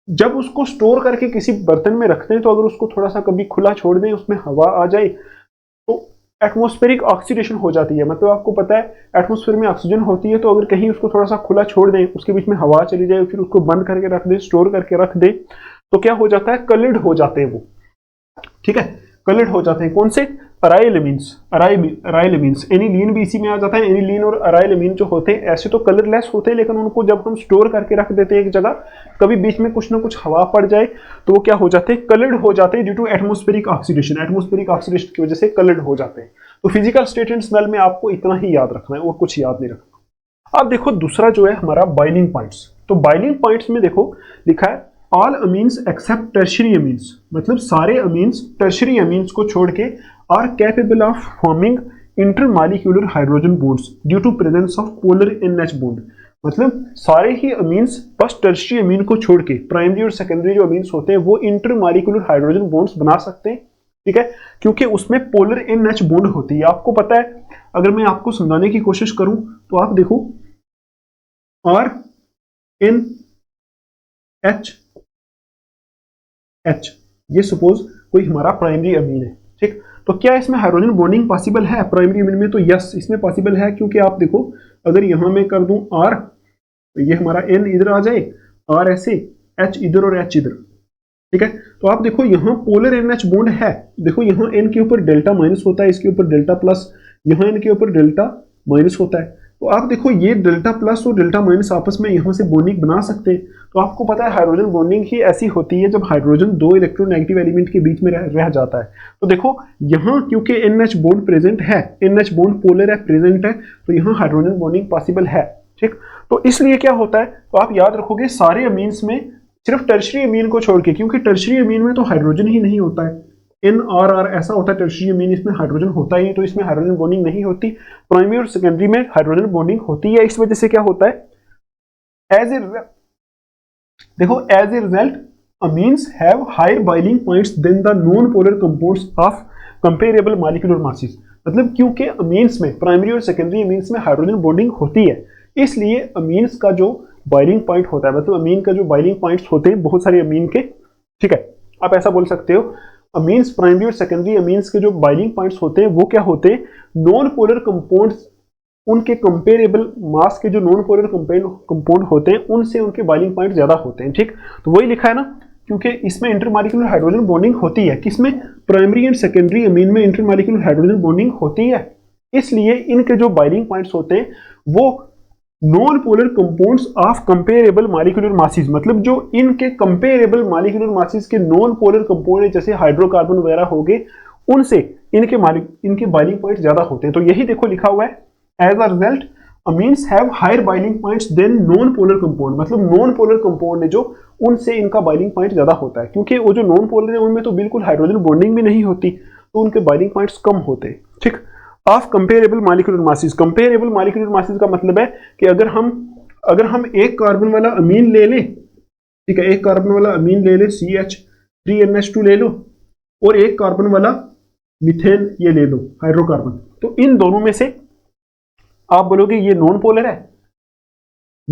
जब उसको स्टोर करके किसी बर्तन में रखते हैं तो अगर उसको थोड़ा सा कभी खुला छोड़ दें, उसमें हवा आ जाए तो एटमॉस्फेरिक ऑक्सीडेशन हो जाती है। मतलब आपको पता है एटमॉस्फेयर में ऑक्सीजन होती है, तो अगर कहीं उसको थोड़ा सा खुला छोड़ दें, उसके बीच में हवा चली जाए, फिर उसको बंद करके रख दे, स्टोर करके रख दे, तो क्या हो जाता है, कलर्ड हो जाते हैं वो, ठीक है। कलर्ड हो जाते हैं कौन से, aryl amines, aryl amines, aniline भी इसी में आ जाता है। एनिलीन और अराइल अमीन जो होते हैं ऐसे तो कलरलेस होते हैं, लेकिन उनको जब हम स्टोर करके रख देते हैं एक जगह, कभी बीच में कुछ ना कुछ हवा पड़ जाए तो वो क्या हो जाते हैं, कलर्ड हो जाते हैं due to atmospheric oxidation. Atmospheric oxidation की वजह से कलर्ड हो जाते हैं। तो फिजिकल स्टेट एंड स्मेल में आपको इतना ही याद रखना है और कुछ याद नहीं रखना। अब देखो दूसरा जो है हमारा बॉइलिंग पॉइंट्स। तो बॉइलिंग पॉइंट्स में देखो लिखा है all amines except tertiary amines, मतलब सारे अमीन्स टर्शियरी अमीन्स को छोड़ के are capable of forming intermolecular hydrogen bonds due to presence of polar NH bond. मतलब सारे ही अमीन्स बस टर्शियरी अमीन को छोड़ के प्राइमरी और सेकेंडरी जो अमीन्स होते हैं वो इंटरमॉलिक्यूलर हाइड्रोजन बॉन्ड्स बना सकते हैं, ठीक है, क्योंकि उसमें पोलर NH बॉन्ड होती है। आपको पता है, अगर मैं आपको समझाने की कोशिश करूं तो आप देखो RNH ये सपोज कोई हमारा प्राइमरी अमीन है, ठीक। तो क्या इसमें हाइड्रोजन बॉन्डिंग पॉसिबल है प्राइमरी अमीन में, तो यस इसमें पॉसिबल है, क्योंकि आप देखो अगर यहां मैं कर दूं R, तो ये हमारा N इधर आ जाए, R ऐसे, H इधर और H इधर, ठीक है। तो आप देखो यहाँ पोलर NH बॉन्ड है, देखो यहाँ N के ऊपर डेल्टा माइनस होता है, इसके ऊपर डेल्टा प्लस, यहाँ N के ऊपर डेल्टा माइनस होता है। तो आप देखो ये डेल्टा प्लस और डेल्टा माइनस आपस में यहाँ से बॉन्डिंग बना सकते हैं। तो आपको पता है हाइड्रोजन बॉन्डिंग ही ऐसी होती है जब हाइड्रोजन दो इलेक्ट्रोनेगेटिव एलिमेंट के बीच में रह जाता है। तो देखो यहाँ क्योंकि NH बॉन्ड प्रेजेंट है, NH बॉन्ड पोलर है, प्रेजेंट है, तो यहाँ हाइड्रोजन बॉन्डिंग पॉसिबल है, ठीक। तो इसलिए क्या होता है, तो आप याद रखोगे सारे अमीन्स में सिर्फ टर्शियरी अमीन को छोड़ के, क्योंकि टर्शियरी अमीन में तो हाइड्रोजन ही नहीं होता है, NR ऐसा होता है टर्शियरी अमीन, इसमें हाइड्रोजन होता ही, तो इसमें हाइड्रोजन बॉन्डिंग नहीं होती। प्राइमरी और सेकेंडरी में हाइड्रोजन बॉन्डिंग होती है। इस वजह से क्या होता है, एज ए देखो as a result amines have higher boiling points than the non polar compounds of comparable molecular masses. मतलब क्योंकि अमीन्स में, प्राइमरी और सेकेंडरी अमीन्स में हाइड्रोजन बॉन्डिंग होती है, इसलिए अमीन्स का जो बॉइलिंग पॉइंट होता है, मतलब अमीन का जो बॉइलिंग पॉइंट्स होते हैं बहुत सारे अमीन के, ठीक है, आप ऐसा बोल सकते हो अमीन्स, प्राइमरी और सेकेंडरी अमीन्स के जो बॉइलिंग पॉइंट्स होते हैं वो क्या होते हैं, नॉन पोलर कंपाउंड्स, उनके कंपेरेबल मास के जो नॉन पोलर कंपाउंड होते हैं उनसे उनके बॉइलिंग पॉइंट ज्यादा होते हैं, ठीक। तो वही लिखा है ना, क्योंकि इसमें इंटरमॉलिक्यूलर हाइड्रोजन बॉन्डिंग होती है, किसमें, प्राइमरी एंड सेकेंडरी अमीन में इंटरमॉलिक्यूलर हाइड्रोजन बॉन्डिंग होती है, इसलिए इनके जो बॉइलिंग पॉइंट्स होते हैं वो non polar compounds of comparable molecular masses, मतलब जो इनके कंपेरेबल मॉलिक्यूलर मासेस के नॉन पोलर कंपाउंड है, जैसे हाइड्रोकार्बन वगैरह हो गए, उनसे इनके बॉइलिंग पॉइंट ज्यादा होते हैं। तो यही देखो लिखा हुआ है, as a result amines have higher boiling points than non polar compound, मतलब नॉन पोलर कंपाउंड है जो, उनसे इनका बॉइलिंग पॉइंट ज्यादा होता है, क्योंकि वो जो नॉन पोलर है उनमें तो बिल्कुल हाइड्रोजन बॉन्डिंग भी नहीं होती, तो उनके बॉइलिंग पॉइंट्स कम होते हैं, ठीक। Of comparable molecular masses, comparable molecular masses का मतलब है कि अगर हम एक कार्बन वाला अमीन ले लें, ठीक है, एक कार्बन वाला अमीन ले लें CH3NH2 ले लो, और एक कार्बन वाला मिथेन ये ले लो हाइड्रोकार्बन, तो इन दोनों में से आप बोलोगे ये नॉन पोलर है,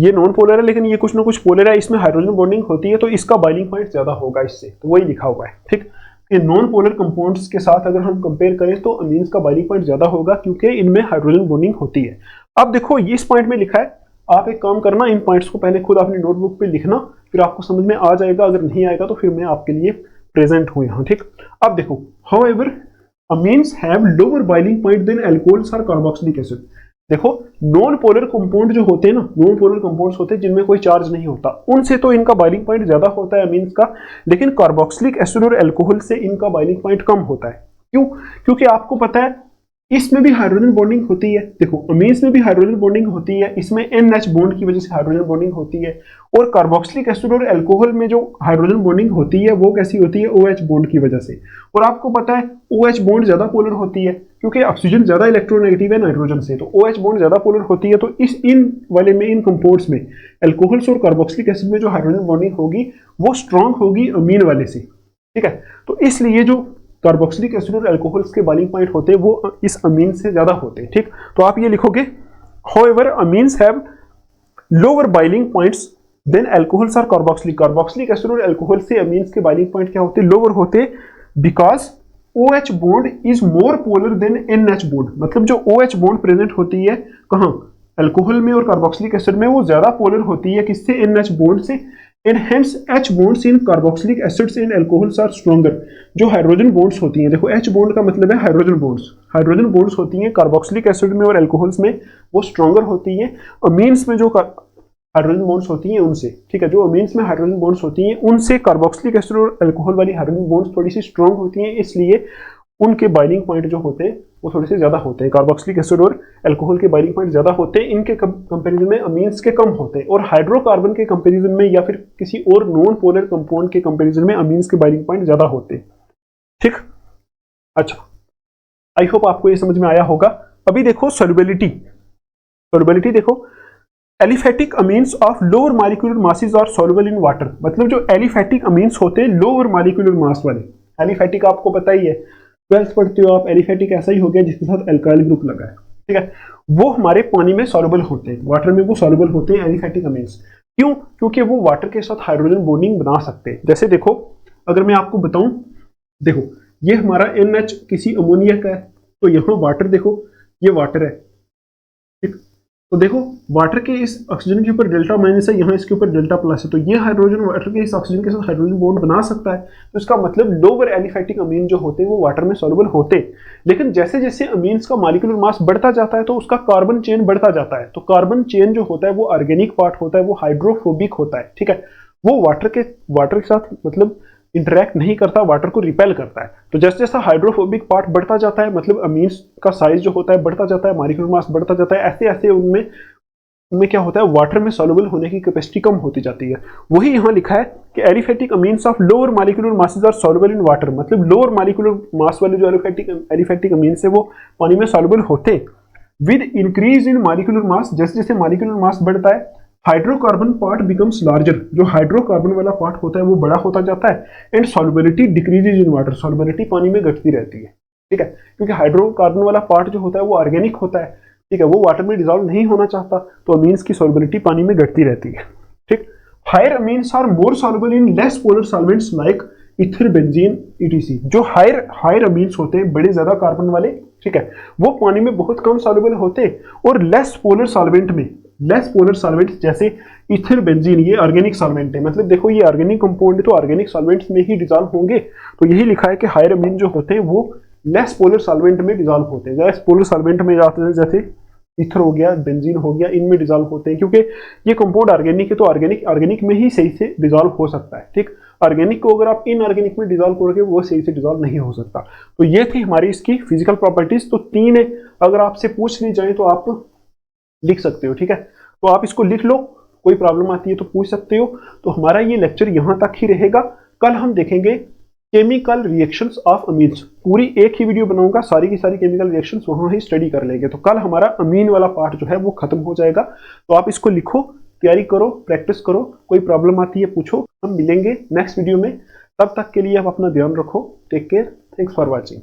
ये नॉन पोलर है लेकिन ये कुछ ना कुछ पोलर है, इसमें हाइड्रोजन बॉन्डिंग होती है तो इसका बॉइलिंग पॉइंट ज्यादा होगा इससे, तो वही लिखा हुआ है। ठीक, ये नॉन पोलर कंपाउंड्स के साथ अगर हम कंपेयर करें तो अमीन्स का बॉइलिंग पॉइंट ज्यादा होगा क्योंकि इनमें हाइड्रोजन बॉन्डिंग होती है। अब देखो इस पॉइंट में लिखा है, आप एक काम करना, इन पॉइंट्स को पहले खुद अपनी नोटबुक पे लिखना, फिर आपको समझ में आ जाएगा, अगर नहीं आएगा तो फिर मैं आपके लिए प्रेजेंट हूं यहाँ। ठीक, अब देखो, however amines have lower boiling point than alcohols और कार्बोक्सिलिक एसिड। देखो नॉन पोलर कंपाउंड जो होते हैं ना, नॉन पोलर कंपाउंड्स होते हैं जिनमें कोई चार्ज नहीं होता, उनसे तो इनका बॉइलिंग पॉइंट ज्यादा होता है अमीन्स का, लेकिन कार्बोक्सिलिक एसिड और अल्कोहल से इनका बॉइलिंग पॉइंट कम होता है। क्यों? क्योंकि आपको पता है इसमें भी हाइड्रोजन बॉन्डिंग होती है। देखो अमीन्स में भी हाइड्रोजन बॉन्डिंग होती है, इसमें NH बॉन्ड की वजह से हाइड्रोजन बॉन्डिंग होती है, और कार्बोक्सिलिक एसिड और अल्कोहल में जो हाइड्रोजन बॉन्डिंग होती है वो कैसी होती है? OH बॉन्ड की वजह से। और आपको पता है OH बॉन्ड ज्यादा पोलर होती है क्योंकि ऑक्सीजन ज्यादा इलेक्ट्रोनेगेटिव है नाइट्रोजन से, तो OH बॉन्ड ज्यादा पोलर होती है। तो इन वाले में, इन कंपाउंड्स में अल्कोहल्स और कार्बोक्सिलिक एसिड में जो हाइड्रोजन बॉन्डिंग होगी वो स्ट्रांग होगी अमीन वाले से। ठीक है, तो इसलिए जो कार्बोक्सिलिक एसिड और अल्कोहल्स के बॉइलिंग पॉइंट होते हैं वो इस अमीन से ज्यादा होते हैं। ठीक, तो आप ये लिखोगे, however amines have lower boiling points than alcohols और कार्बोक्सिलिक। कार्बोक्सिलिक एसिड और अल्कोहल से अमीन्स के बॉइलिंग पॉइंट क्या होते हैं? लोअर होते, because OH bond is more polar than NH bond. मतलब जो OH बॉन्ड प्रेजेंट होती है कहाँ? अल्कोहल में और कार्बोक्सिलिक एसिड में, वो ज्यादा पोलर होती है किससे? NH बॉन्ड से। And hence H bonds in carboxylic acids and alcohols are stronger। जो हाइड्रोजन बॉन्ड्स होती हैं, देखो H बॉन्ड का मतलब है हाइड्रोजन बॉन्ड्स, हाइड्रोजन बॉन्ड्स होती हैं कार्बोक्सिलिक एसिड में और अल्कोहल्स में, वो स्ट्रॉन्गर होती हैं अमीन्स में जो हाइड्रोजन बॉन्ड्स होती हैं उनसे। ठीक है, जो अमीन्स में हाइड्रोजन बॉन्ड्स होती हैं उनसे कार्बोक्सिलिक एसिड और अल्कोहल वाली हाइड्रोजन बॉन्ड्स थोड़ी सी स्ट्रॉन्ग होती हैं, इसलिए उनके बॉइलिंग पॉइंट जो होते हैं वो थोड़े से ज्यादा होते हैं। कार्बोक्सिलिक एसिड और अल्कोहल के बॉइलिंग पॉइंट ज्यादा होते हैं, इनके कंपैरिजन में अमीन्स के कम होते हैं, और हाइड्रोकार्बन के कंपैरिजन में या फिर किसी और नॉन पोलर कंपाउंड के कंपैरिजन में अमीन्स के बॉइलिंग पॉइंट ज्यादा होते हैं। ठीक, अच्छा, आई होप आपको ये समझ में आया होगा। अभी देखो सॉल्युबिलिटी। सॉल्युबिलिटी देखो, aliphatic amines of lower molecular masses are soluble in water. मतलब जो एलिफेटिक अमीन्स होते हैं लोअर मॉलिक्यूलर मास वाले, एलिफेटिक आपको पता ही है, 12th पढ़ते हो आप, एलिफेटिक ऐसा ही हो गया जिसके साथ अल्काइल ग्रुप लगा है। ठीक है, वो हमारे पानी में सॉल्युबल होते हैं, वाटर में वो सॉल्युबल होते हैं एलिफेटिक अमीन्स। क्यों? क्योंकि वो वाटर के साथ हाइड्रोजन बॉन्डिंग बना सकते हैं। जैसे देखो, अगर मैं आपको बताऊं, देखो ये हमारा NH किसी अमोनिया का है, तो यहाँ वाटर देखो, ये वाटर है। ठीक, तो देखो वाटर के इस ऑक्सीजन के ऊपर डेल्टा माइनस है, यहाँ इसके ऊपर डेल्टा प्लस है, तो ये हाइड्रोजन वाटर के इस ऑक्सीजन के साथ हाइड्रोजन बॉन्ड बना सकता है। तो इसका मतलब लोअर एलिफेटिक अमीन जो होते हैं वो वाटर में सॉल्युबल होते हैं। लेकिन जैसे जैसे अमीन्स का मॉलिक्यूलर मास बढ़ता जाता है तो उसका कार्बन चेन बढ़ता जाता है, तो कार्बन चेन जो होता है वो ऑर्गेनिक पार्ट होता है, वो हाइड्रोफोबिक होता है। ठीक है, वो वाटर के साथ मतलब इंटरैक्ट नहीं करता, वाटर को रिपेल करता है। तो जैसे जैसा हाइड्रोफोबिक पार्ट बढ़ता जाता है, मतलब अमीन्स का साइज जो होता है बढ़ता जाता है, मॉलिक्यूलर मास बढ़ता जाता है, ऐसे ऐसे उनमें क्या होता है, वाटर में सॉल्युबल होने की कैपेसिटी कम होती जाती है। वही यहाँ लिखा है कि aliphatic amines of lower molecular masses are soluble in water. मतलब लोअर मॉलिक्यूलर मास वाले जो एलिफेटिक अमीन्स है वो पानी में सॉल्युबल होते हैं। With increase in molecular mass, जैसे जैसे मॉलिक्यूलर मास बढ़ता है, हाइड्रोकार्बन पार्ट बिकम्स लार्जर। जो हाइड्रोकार्बन वाला पार्ट होता है वो बड़ा होता जाता है। And solubility decreases in water, solubility पानी में घटती रहती है। ठीक है, क्योंकि हाइड्रोकार्बन वाला पार्ट जो होता है वो ऑर्गेनिक होता है। ठीक है, वो वाटर में डिसॉल्व नहीं होना चाहता, तो अमीन्स की सॉल्युबिलिटी पानी में घटती रहती है। ठीक, higher amines are more soluble in less polar solvents like ether, benzene, ETC। जो हायर अमीन्स होते हैं, बड़े ज्यादा कार्बन वाले, ठीक है, वो पानी में बहुत कम सॉल्युबल होते हैं। और लेस पोलर सॉल्वेंट में, लेस पोलर सॉल्वेंट जैसे ईथर, बेंजीन, ये ऑर्गेनिक सॉल्वेंट है। मतलब देखो ये ऑर्गेनिक कंपाउंड है तो ऑर्गेनिक सॉल्वेंट्स में ही डिसॉल्व होंगे। तो यही लिखा है कि हायर अमीन जो होते हैं वो लेस पोलर सॉल्वेंट में डिसॉल्व होते हैं। लेस पोलर सॉल्वेंट में जाते हैं, जैसे ईथर हो गया, बेंजीन हो गया, इनमें डिसॉल्व होते हैं, क्योंकि ये कंपाउंड ऑर्गेनिक है तो ऑर्गेनिक में ही सही से डिसॉल्व हो सकता है। ठीक, ऑर्गेनिक को अगर आप इनऑर्गेनिक में डिसॉल्व करोगे वो सही से डिसॉल्व नहीं हो सकता। तो ये थी हमारी इसकी फिजिकल प्रॉपर्टीज। तो 3 है, अगर आपसे पूछ ली जाए तो आप लिख सकते हो। ठीक है, तो आप इसको लिख लो, कोई प्रॉब्लम आती है तो पूछ सकते हो। तो हमारा ये लेक्चर यहाँ तक ही रहेगा। कल हम देखेंगे केमिकल रिएक्शंस ऑफ अमीन्स। पूरी एक ही वीडियो बनाऊंगा, सारी की सारी केमिकल रिएक्शंस वहां ही स्टडी कर लेंगे। तो कल हमारा अमीन वाला पार्ट जो है वो खत्म हो जाएगा। तो आप इसको लिखो, तैयारी करो, प्रैक्टिस करो, कोई प्रॉब्लम आती है पूछो। हम मिलेंगे नेक्स्ट वीडियो में, तब तक के लिए आप अपना ध्यान रखो। Take care, thanks for watching.